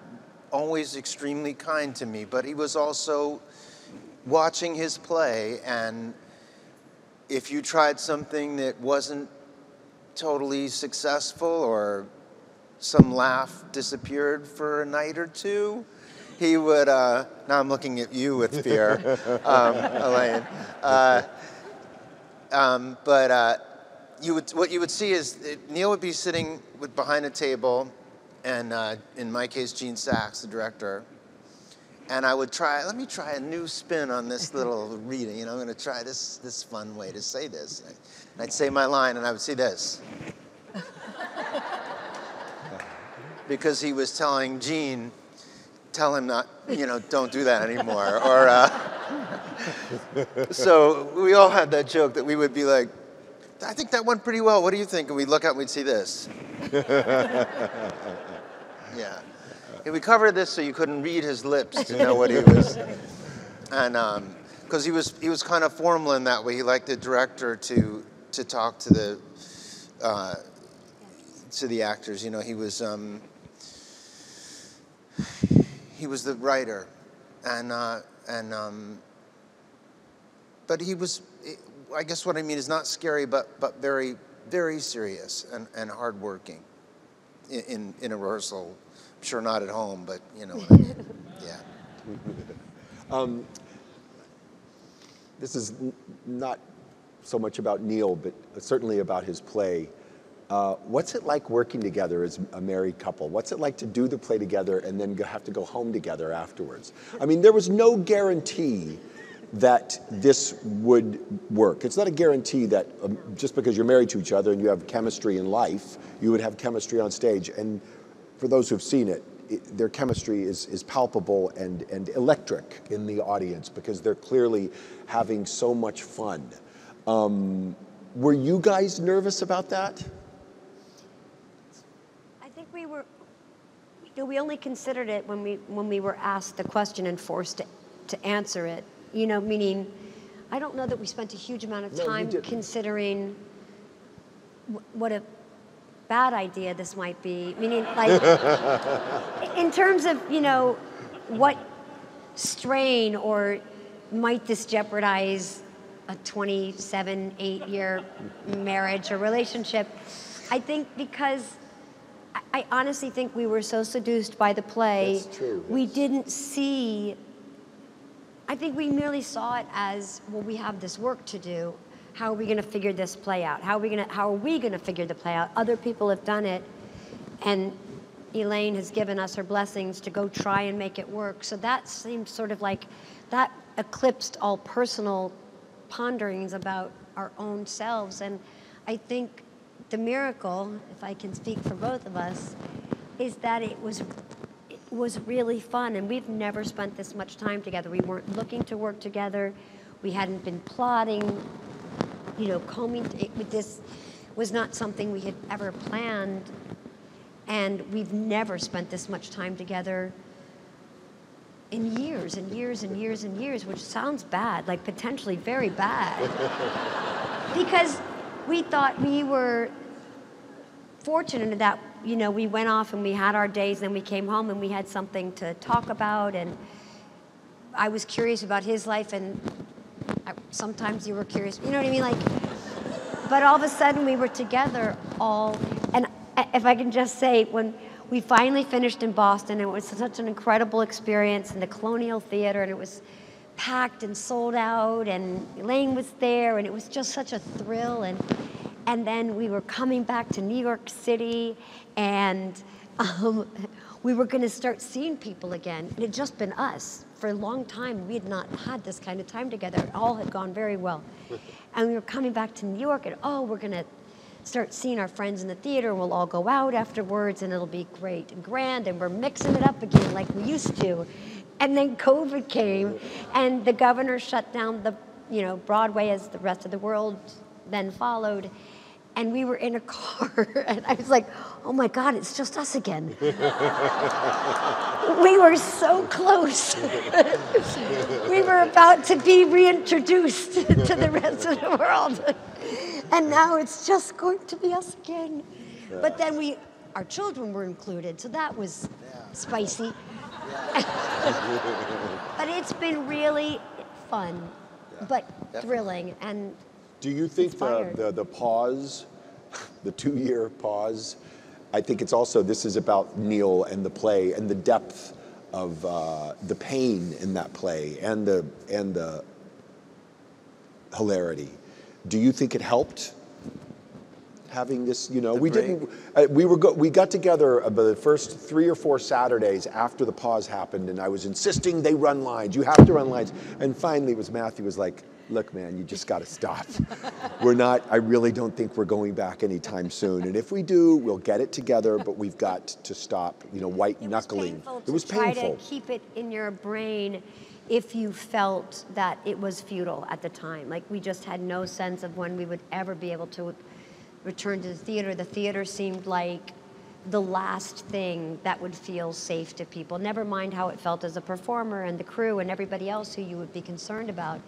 always extremely kind to me, but he was also watching his play, and if you tried something that wasn't totally successful or some laugh disappeared for a night or two, he would, now I'm looking at you with fear, Elaine. What you would see is Neil would be sitting behind a table, and in my case, Gene Sachs, the director, and I would let me try a new spin on this little reading. You know, I'm going to try this fun way to say this. And I'd say my line, and I would see this. Because he was telling Gene, tell him not, you know, don't do that anymore. Or so we all had that joke that we would be like, I think that went pretty well. What do you think? And we'd look up and we'd see this. Yeah. And we covered this so you couldn't read his lips to know what he was. And because he was kind of formal in that way. He liked the director to talk to the actors. You know, he was the writer, but he was. I guess what I mean is not scary, but very, very serious and hardworking in a rehearsal. I'm sure not at home, but you know what I mean. Yeah. This is not so much about Neil, but certainly about his play. What's it like working together as a married couple? What's it like to do the play together and then have to go home together afterwards? I mean, there was no guarantee that this would work. It's not a guarantee that just because you're married to each other and you have chemistry in life, you would have chemistry on stage. And for those who've seen it, their chemistry is palpable and electric in the audience because they're clearly having so much fun. Were you guys nervous about that? I think we were, you know, we only considered it when we were asked the question and forced to answer it. You know, meaning, I don't know that we spent a huge amount of time considering what a bad idea this might be. Meaning, like, in terms of, you know, what strain or might this jeopardize a 27, 8-year marriage or relationship. I think because I honestly think we were so seduced by the play. That's true. We didn't see. I think we merely saw it as, well, we have this work to do. How are we going to figure this play out? How are we going to figure the play out? Other people have done it, and Elaine has given us her blessings to go try and make it work. So that seemed sort of like, that eclipsed all personal ponderings about our own selves. And I think the miracle, if I can speak for both of us, is that it was really fun, and we've never spent this much time together. We weren't looking to work together. We hadn't been plotting, you know, this was not something we had ever planned, and we've never spent this much time together in years and years and years and years, which sounds bad, like potentially very bad. Because we thought we were fortunate that, you know, we went off and we had our days, then we came home and we had something to talk about, and I was curious about his life, and sometimes you were curious, you know what I mean? Like, but all of a sudden we were together and if I can just say, when we finally finished in Boston. It was such an incredible experience in the Colonial Theater, and it was packed and sold out, and Elaine was there, and it was just such a thrill. And then we were coming back to New York City, and we were going to start seeing people again. It had just been us. For a long time, we had not had this kind of time together. It all had gone very well. And we were coming back to New York, and we're going to start seeing our friends in the theater, and we'll all go out afterwards, and it'll be great and grand, and we're mixing it up again like we used to. And then COVID came, and the governor shut down the, Broadway as the rest of the world then followed. And we were in a car, and I was like, oh my God, it's just us again. We were so close. We were about to be reintroduced to the rest of the world. And now it's just going to be us again. But then our children were included, so that was spicy. But it's been really fun, but thrilling, and do you think inspired. the pause, the 2-year pause, I think it's also, this is about Neil and the play and the depth of the pain in that play and the hilarity. Do you think it helped having this, we got together the first 3 or 4 Saturdays after the pause happened, and I was insisting they run lines. You have to run lines. And finally Matthew was like, look, man, you just got to stop. I really don't think we're going back anytime soon. And if we do, we'll get it together, but we've got to stop, white knuckling. It was painful. Try to keep it in your brain if you felt that it was futile at the time. Like, we just had no sense of when we would ever be able to return to the theater. The theater seemed like the last thing that would feel safe to people. Never mind how it felt as a performer and the crew and everybody else who you would be concerned about.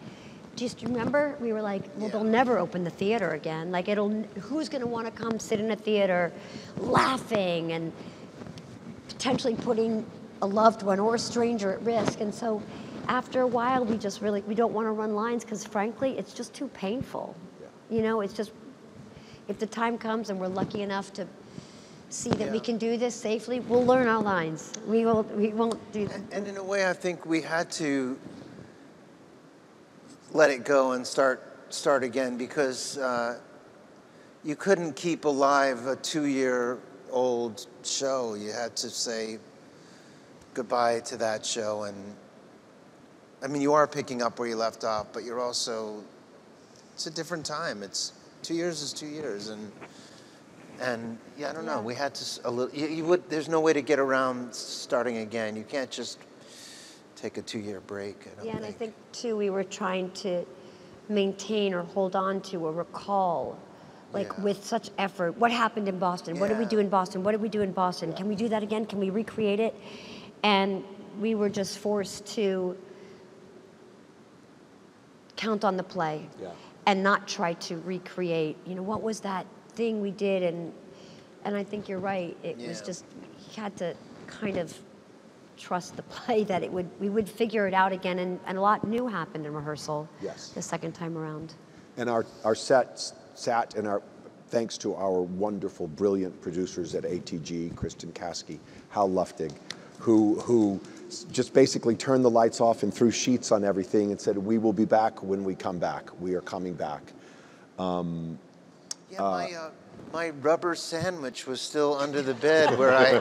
Just remember, we were like, well, they'll never open the theater again. Like, who's going to want to come sit in a theater laughing and potentially putting a loved one or a stranger at risk? And so after a while, we don't want to run lines because, frankly, it's just too painful. It's just, if the time comes and we're lucky enough to see that we can do this safely, we'll learn our lines. We won't do that. And in a way, I think we had to let it go and start again, because you couldn't keep alive a 2-year-old show. You had to say goodbye to that show. And I mean, you are picking up where you left off, but you're also, it's a different time. It's 2 years is 2 years, and I don't know. We had to there's no way to get around starting again. You can't just take a 2-year break. And I think too, we were trying to maintain or hold on to or recall, with such effort, what happened in Boston? What did we do in Boston? What did we do in Boston? Can we do that again? Can we recreate it? And we were just forced to count on the play and not try to recreate, what was that thing we did? And I think you're right. It was just, you had to kind of trust the play that we would figure it out again, and a lot new happened in rehearsal the second time around. And our set sat, and thanks to our wonderful, brilliant producers at ATG, Kristen Caskey, Hal Luftig, who just basically turned the lights off and threw sheets on everything and said, we will be back when we come back. We are coming back. My rubber sandwich was still under the bed where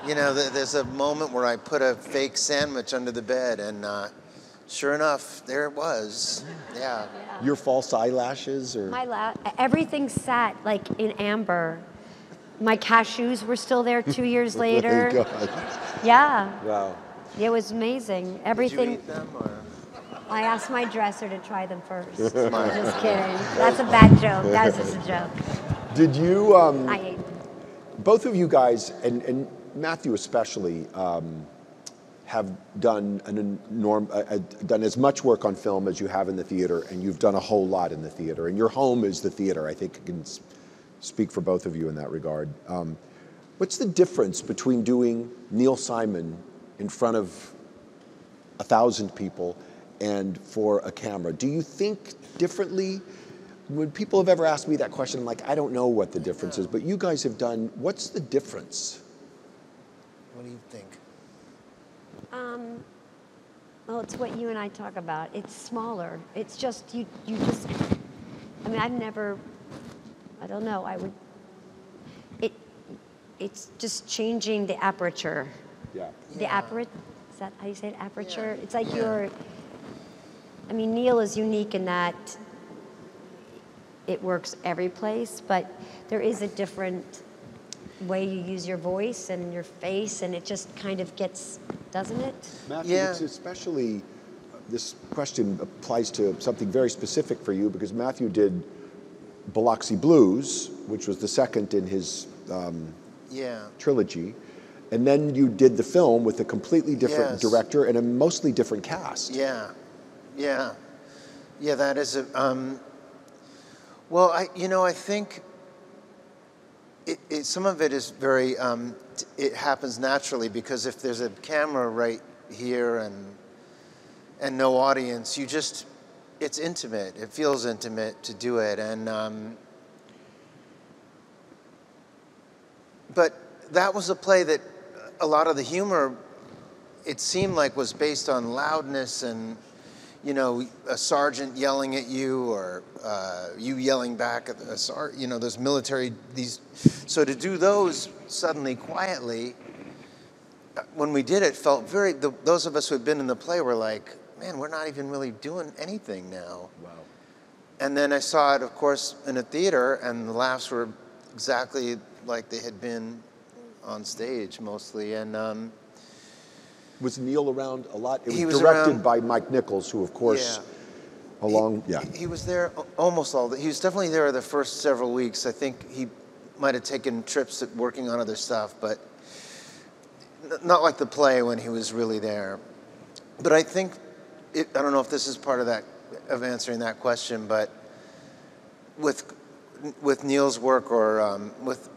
there's a moment where I put a fake sandwich under the bed, and sure enough, there it was. Yeah. Your false eyelashes? Or? Everything sat like in amber. My cashews were still there 2 years later. Oh, God. Yeah. Wow. It was amazing. Everything. Did you eat them, or? I asked my dresser to try them first. I'm just kidding. That's a bad joke. That was just a joke. Did you? I ate them. Both of you guys, and Matthew especially, have done done as much work on film as you have in the theater, and you've done a whole lot in the theater. And your home is the theater. I think I can speak for both of you in that regard. What's the difference between doing Neil Simon in front of 1,000 people and for a camera? Do you think differently? When people have ever asked me that question, I'm like, I don't know what the difference is, but you guys have done, what's the difference? What do you think? Well, it's what you and I talk about. It's smaller. It's just, you just, I mean, I don't know, it's just changing the aperture. Yeah. The aperture, is that how you say it, aperture? Yeah. It's like I mean, Neil is unique in that it works every place, but there is a different way you use your voice and your face, and it just kind of gets, doesn't it? Matthew, it's especially, this question applies to something very specific for you, because Matthew did Biloxi Blues, which was the second in his trilogy, and then you did the film with a completely different director and a mostly different cast. Yeah, that is a, well, I think some of it is very, it happens naturally, because if there's a camera right here and no audience, it's intimate. It feels intimate to do it. And, but that was a play that a lot of the humor, it seemed like, was based on loudness and, a sergeant yelling at you, or you yelling back at a sergeant, those military, so to do those suddenly quietly, when we did it, felt those of us who had been in the play were like, man, we're not even really doing anything now. Wow. And then I saw it, of course, in a theater, and the laughs were exactly like they had been on stage mostly. And was Neil around a lot? It was was directed around by Mike Nichols, who, of course, he was there almost all. He was definitely there the first several weeks. I think he might have taken trips at working on other stuff, but not like the play when he was really there. But I think, I don't know if this is part of that, of answering that question, but with Neil's work, or with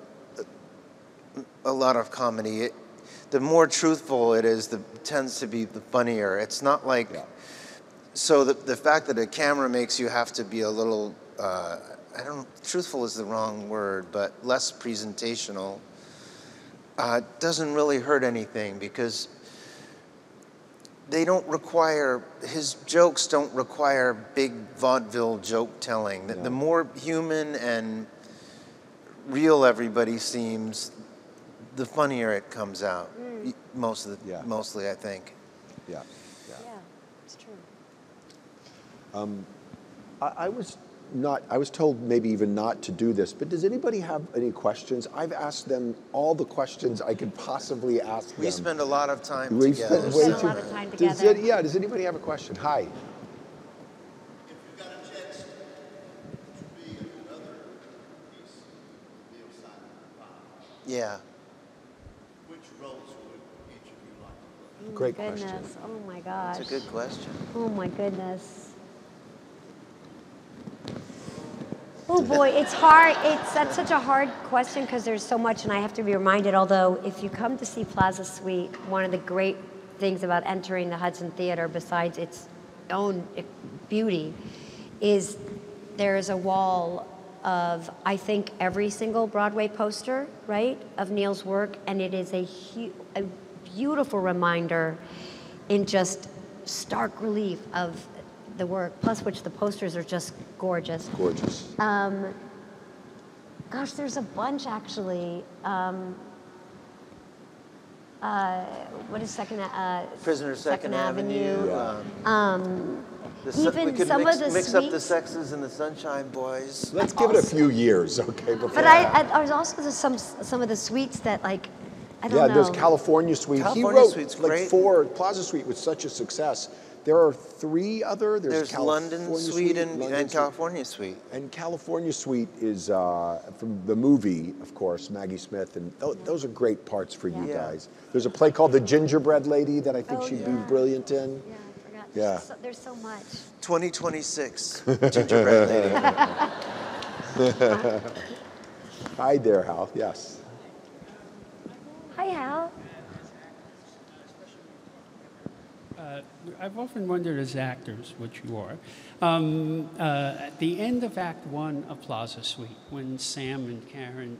a lot of comedy, the more truthful it is, tends to be the funnier. It's not like, so the fact that a camera makes you have to be a little, truthful is the wrong word, but less presentational, doesn't really hurt anything, because they don't require, his jokes don't require big vaudeville joke telling. The more human and real everybody seems, the funnier it comes out. Mostly, I think. Yeah, it's true. I was told maybe even not to do this, but does anybody have any questions? I've asked them all the questions I could possibly ask them. We spend a lot of time We together. spend a lot of time together. Does anybody have a question? Hi. If you got a chance to be another piece of Neil Simon, Yeah. which roles would each of you like to play? Great goodness. question. Oh my gosh. It's a good question. Oh my goodness. Oh boy, it's hard. That's such a hard question, because there's so much, and I have to be reminded, although if you come to see Plaza Suite, one of the great things about entering the Hudson Theater, besides its own beauty, is there is a wall of, I think, every single Broadway poster, right, of Neil's work, and it is a beautiful reminder in just stark relief of the work, plus which the posters are just gorgeous. Gorgeous. Gosh, there's a bunch, actually. What is Prisoner Second Avenue. Even we could some of the mix up the suites. sexes and the Sunshine Boys. Let's give it a few years, okay? But I was also some of the suites that, like, I don't know. Yeah, there's California Suite. California He wrote Suite's like great. 4. Plaza Suite was such a success. There are 3 other. There's California London Suite and London California Suite. And California Suite is from the movie, of course, Maggie Smith, and those are great parts for you guys. There's a play called The Gingerbread Lady that I think she'd be brilliant in. Yeah, I forgot. Yeah. There's so much. 2026, Gingerbread Lady. Hi there, Hal. Yes. Hi, Hal. I've often wondered, as actors, which you are, at the end of Act 1 of Plaza Suite, when Sam and Karen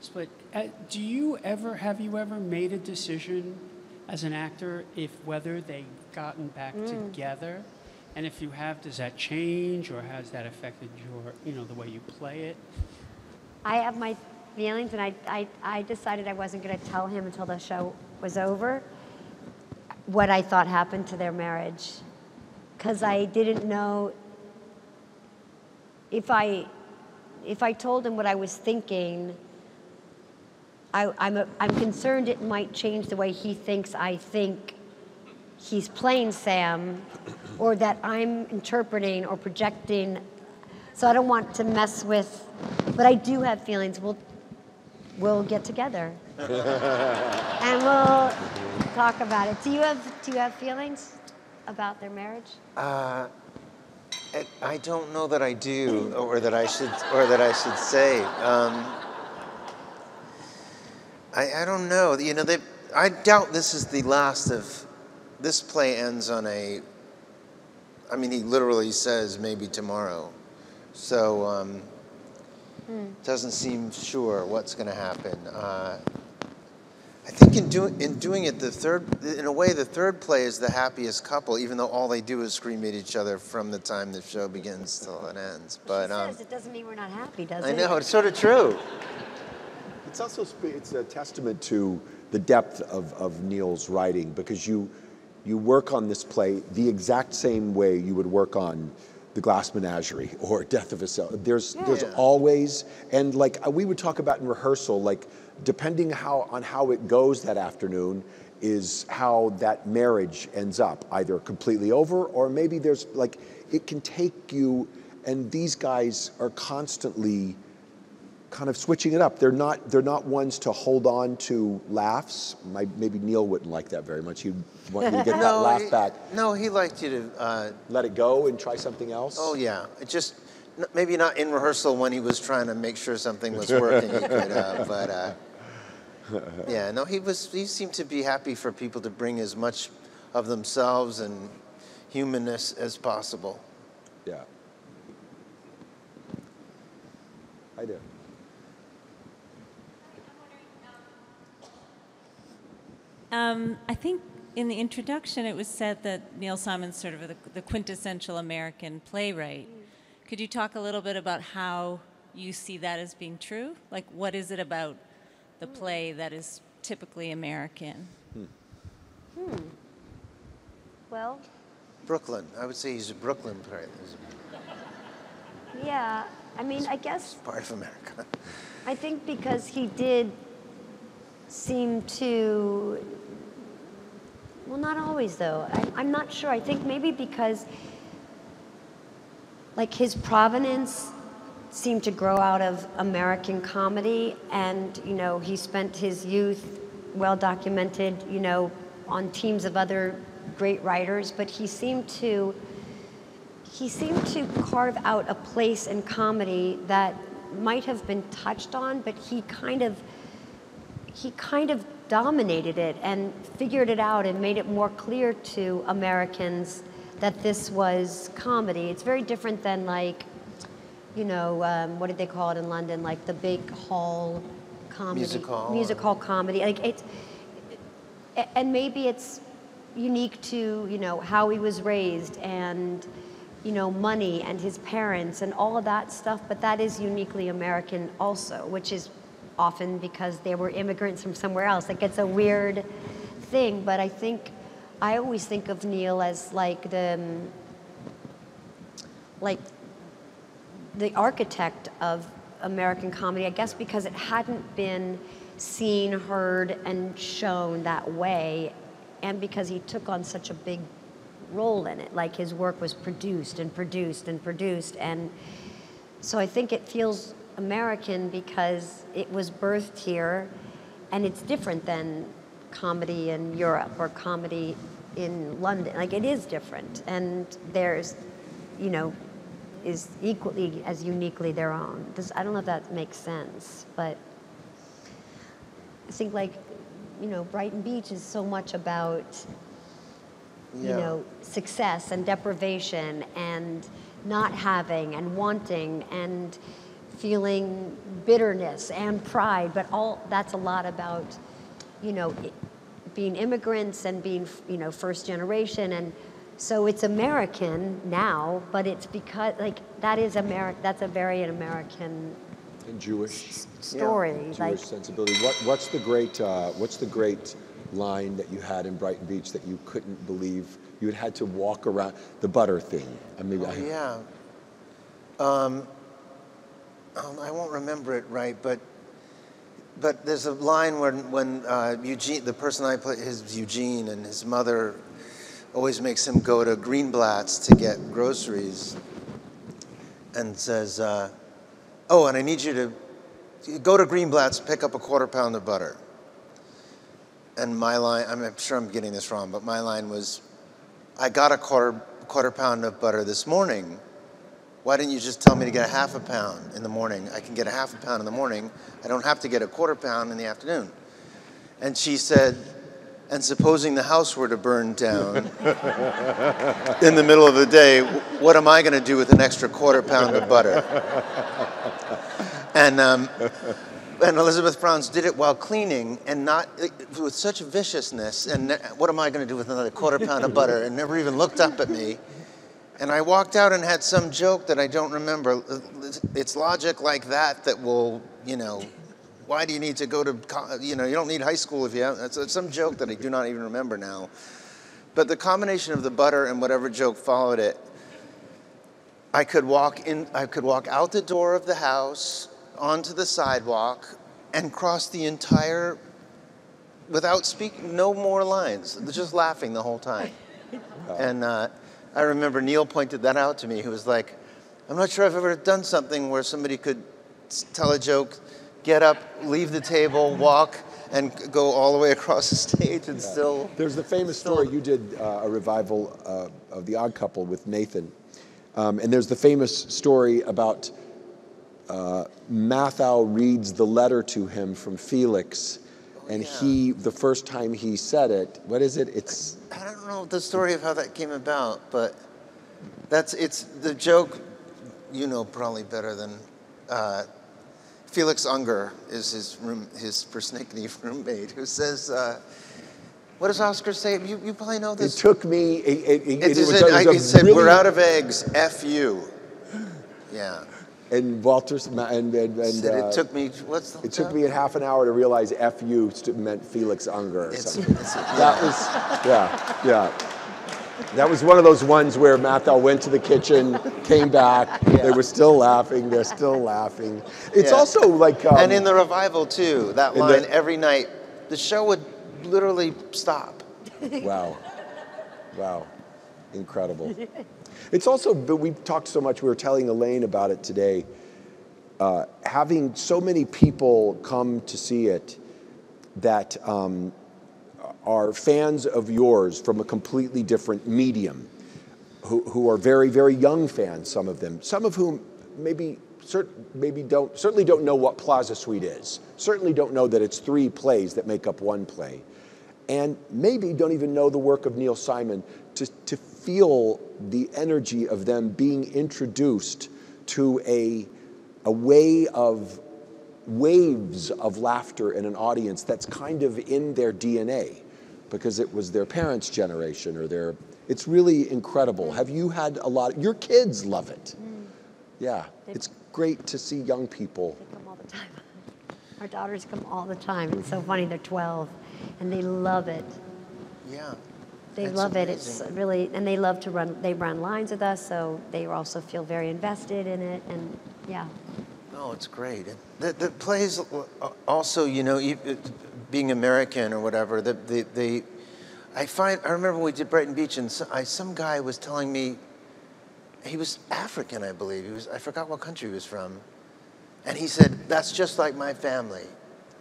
But have you ever made a decision as an actor if whether they've gotten back together? And if you have, does that change, or has that affected your, the way you play it? I have my feelings, and I decided I wasn't going to tell him until the show was over what I thought happened to their marriage, because I didn't know if I told him what I was thinking. I'm concerned it might change the way he thinks I think he's playing Sam, or that I'm interpreting or projecting. So I don't want to mess with, but I do have feelings. We'll get together and we'll talk about it. Do you have feelings about their marriage? I don't know that I do, or that I should say. I don't know. I doubt this is the last of. This play ends on a. I mean, he literally says maybe tomorrow, so doesn't seem sure what's going to happen. I think in doing it, in a way, the third play is the happiest couple, even though all they do is scream at each other from the time the show begins till it ends. But she says it doesn't mean we're not happy, does it? I know, it's sort of true. It's also a testament to the depth of Neil's writing, because you work on this play the exact same way you would work on The Glass Menagerie or Death of a Cell. There's always, and like we would talk about in rehearsal, like depending on how it goes that afternoon is how that marriage ends up, either completely over or maybe there's like, it can take you, and these guys are constantly kind of switching it up. They're not ones to hold on to laughs. Maybe Neil wouldn't like that very much. He'd want you to get that laugh back. No, he liked you to let it go and try something else. Oh yeah, it just maybe not in rehearsal when he was trying to make sure something was working. He could, but yeah, no, he seemed to be happy for people to bring as much of themselves and humanness as possible. Yeah, I do. I think in the introduction it was said that Neil Simon's sort of the quintessential American playwright. Could you talk a little bit about how you see that as being true? Like, what is it about the play that is typically American? Well, Brooklyn. I would say he's a Brooklyn playwright. yeah, I mean, I guess Part of America. I think because he did seem to, well, not always though. I'm not sure. I think maybe because like his provenance seemed to grow out of American comedy, and he spent his youth, well documented, on teams of other great writers, but he seemed to carve out a place in comedy that might have been touched on, but he kind of dominated it and figured it out and made it more clear to Americans that this was comedy. It's very different than like, what did they call it in London? Like the big hall comedy. Music hall comedy. Like and maybe it's unique to, how he was raised and, money and his parents and all of that stuff, but that is uniquely American also, which is often because they were immigrants from somewhere else. Like, it's a weird thing, but I always think of Neil as like the architect of American comedy, I guess because it hadn't been seen, heard, and shown that way, and because he took on such a big role in it. Like, his work was produced and produced and produced, and so I think it feels American because it was birthed here, and it's different than comedy in Europe or comedy in London. Like, it is different, and there's, is equally as uniquely their own. I don't know if that makes sense, but I think Brighton Beach is so much about, success and deprivation and not having and wanting and feeling bitterness and pride, but that's a lot about, being immigrants and being, first generation. And so it's American now, but it's because, that's a very American and Jewish story. Jewish sensibility. What's the great line that you had in Brighton Beach that you couldn't believe you had to walk around, the butter thing? I won't remember it right, but there's a line when Eugene, the person I play, is Eugene, and his mother always makes him go to Greenblatt's to get groceries, and says, "Oh, and I need you to go to Greenblatt's, pick up a 1/4 pound of butter." And my line, I'm sure I'm getting this wrong, but my line was, "I got a quarter pound of butter this morning. Why didn't you just tell me to get a 1/2 pound in the morning? I can get a 1/2 pound in the morning. I don't have to get a 1/4 pound in the afternoon." And she said, "And supposing the house were to burn down in the middle of the day, what am I going to do with an extra 1/4 pound of butter?" And Elizabeth Brown's did it while cleaning, and not with such viciousness. And what am I going to do with another 1/4 pound of butter? And never even looked up at me. And I walked out and had some joke that I don't remember. It's logic like that will, why do you need to go to, you don't need high school if you have, it's some joke that I do not even remember now. But the combination of the butter and whatever joke followed it, I could walk out the door of the house, onto the sidewalk, and cross the entire, without speaking, no more lines, just laughing the whole time. And I remember Neil pointed that out to me. He was like, "I'm not sure I've ever done something where somebody could tell a joke, get up, leave the table, walk, and go all the way across the stage and still..." There's the famous story, you did a revival of The Odd Couple with Nathan. And there's the famous story about Mathau reads the letter to him from Felix, and the first time he said it, what is it? I don't know the story of how that came about, but it's the joke, probably better than Felix Unger is his persnickety roommate, who says, what does Oscar say? You probably know this. It took me. He said, "We're out of eggs. F you." Yeah. And Walter's and said it took me. It took me a half an hour to realize "F you" meant Felix Unger. Or something. That was one of those ones where Mathau went to the kitchen, came back. They were still laughing. They're still laughing. It's also like. And in the revival too, that line every night, the show would literally stop. Wow, incredible. It's also, but we've talked so much, we were telling Elaine about it today, having so many people come to see it that are fans of yours from a completely different medium, who are very, very young fans, some of them, some of whom certainly don't know what Plaza Suite is, certainly don't know that it's 3 plays that make up 1 play, and maybe don't even know the work of Neil Simon, to feel the energy of them being introduced to a way of waves of laughter in an audience that's kind of in their DNA because it was their parents' generation or it's really incredible. Have you had your kids love it. Yeah, it's great to see young people. They come all the time. Our daughters come all the time. It's so funny, they're 12 and they love it. Yeah. They love it. It's really, and they love to run lines with us, so they also feel very invested in it, and yeah. No, it's great. The plays also, being American or whatever, I remember when we did Brighton Beach, and some guy was telling me, he was African, I believe. I forgot what country he was from. And he said, "That's just like my family."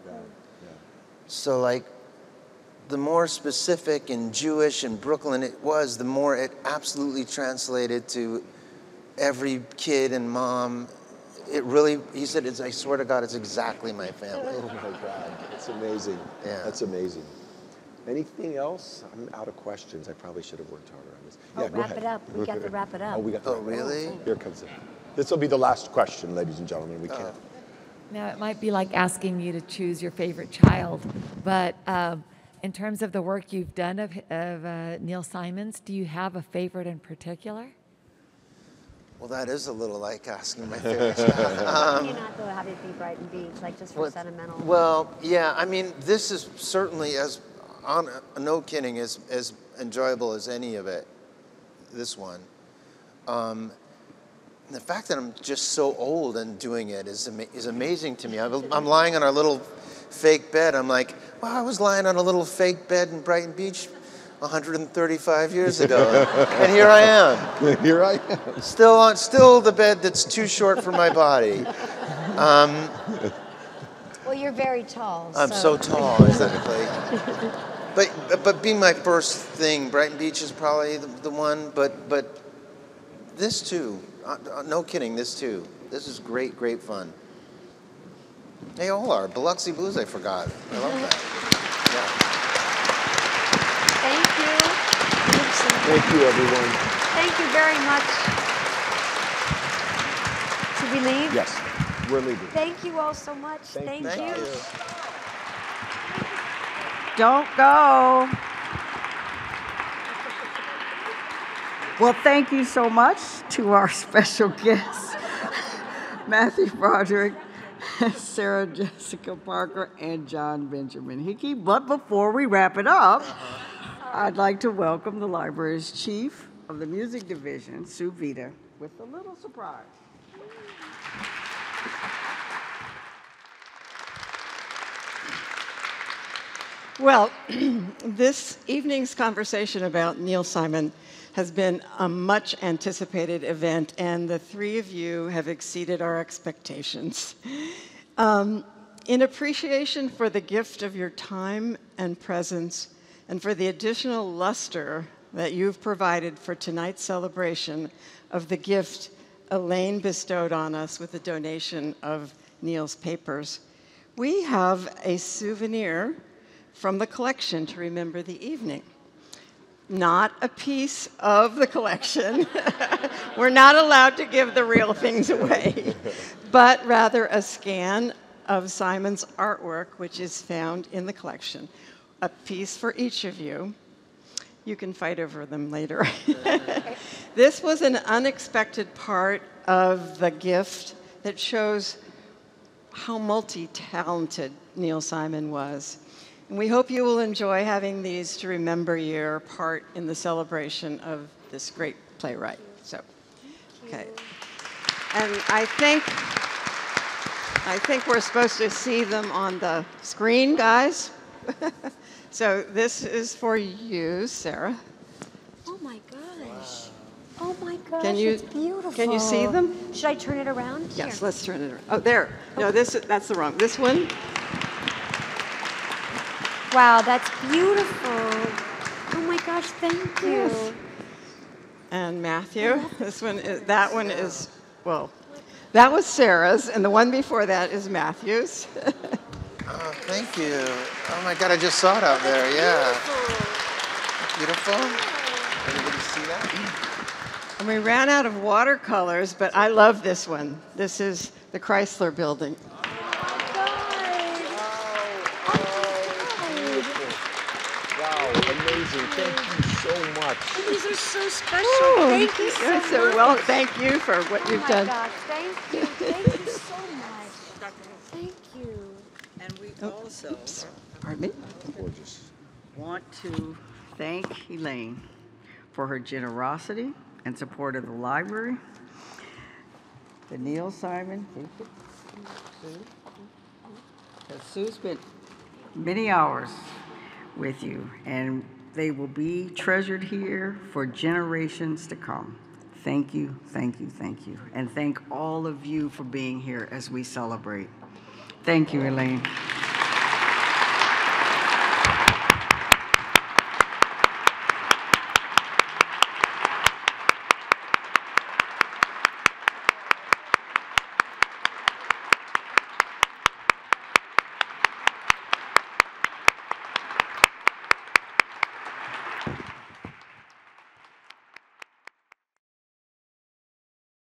Yeah. So the more specific and Jewish and Brooklyn it was, the more it absolutely translated to every kid and mom. It really, he said, I swear to God, it's exactly my family. Oh my God, that's amazing. Yeah. That's amazing. Anything else? I'm out of questions. I probably should have worked harder on this. Wrap it up. We got to wrap it up. Oh, we got to wrap it up. Really? Here comes it. This will be the last question, ladies and gentlemen. We can't. Now, it might be like asking you to choose your favorite child, but in terms of the work you've done of Neil Simon's, do you have a favorite in particular? Well, that is a little like asking my favorite child. Can you not though have it be Brighton Beach, like just for sentimental? Well, yeah, I mean, this is certainly no kidding, as enjoyable as any of it, this one. The fact that I'm just so old and doing it is amazing to me. I'm lying on our little fake bed. I'm like, wow, I was lying on a little fake bed in Brighton Beach 135 years ago, and here I am. Here I am. Still the bed that's too short for my body. Well, you're very tall. I'm so tall, exactly. But being my first thing, Brighton Beach is probably the one. But this too, no kidding, this too. This is great fun. They all are. Biloxi Blues, I forgot. I love that. Yeah. Thank you. Thank you, everyone. Thank you very much. Should we leave? Yes, we're leaving. Thank you all so much. Thank you. Don't go. Well, thank you so much to our special guests, Matthew Broderick, Sarah Jessica Parker, and John Benjamin Hickey. But before we wrap it up, I'd like to welcome the library's chief of the music division, Sue Vita, with a little surprise. Well, this evening's conversation about Neil Simon has been a much anticipated event, and the three of you have exceeded our expectations. In appreciation for the gift of your time and presence, and for the additional luster that you've provided for tonight's celebration of the gift Elaine bestowed on us with the donation of Neil's papers, we have a souvenir from the collection to remember the evening. Not a piece of the collection. We're not allowed to give the real things away, but rather a scan of Simon's artwork, which is found in the collection. A piece for each of you. You can fight over them later. This was an unexpected part of the gift that shows how multi-talented Neil Simon was. And we hope you will enjoy having these to remember your part in the celebration of this great playwright. So, okay. And I think we're supposed to see them on the screen, guys. So this is for you, Sarah. Oh my gosh. Oh my gosh, it's beautiful. Can you see them? Should I turn it around? Yes, Here. let's turn it around. Oh, there. No, that's the wrong. This one. Wow, that's beautiful. Oh my gosh, thank you. Yes. And Matthew, that one is, well, that was Sarah's, and the one before that is Matthew's. Oh, thank you. Oh my God, I just saw it out there. Yeah. Beautiful. Anybody see that? And we ran out of watercolors, but I love this one. This is the Chrysler Building. Amazing. Thank you so much. Oh, these are so special. Thank you so much. Well, thank you for what you've done. Oh my gosh, thank you. Thank you so much. Thank you. And we also Pardon me? Gorgeous. want to thank Elaine for her generosity and support of the library. The Neil Simon, Sue spent many hours with you, and they will be treasured here for generations to come. Thank you, thank you, thank you. And thank all of you for being here as we celebrate. Thank you, Elaine.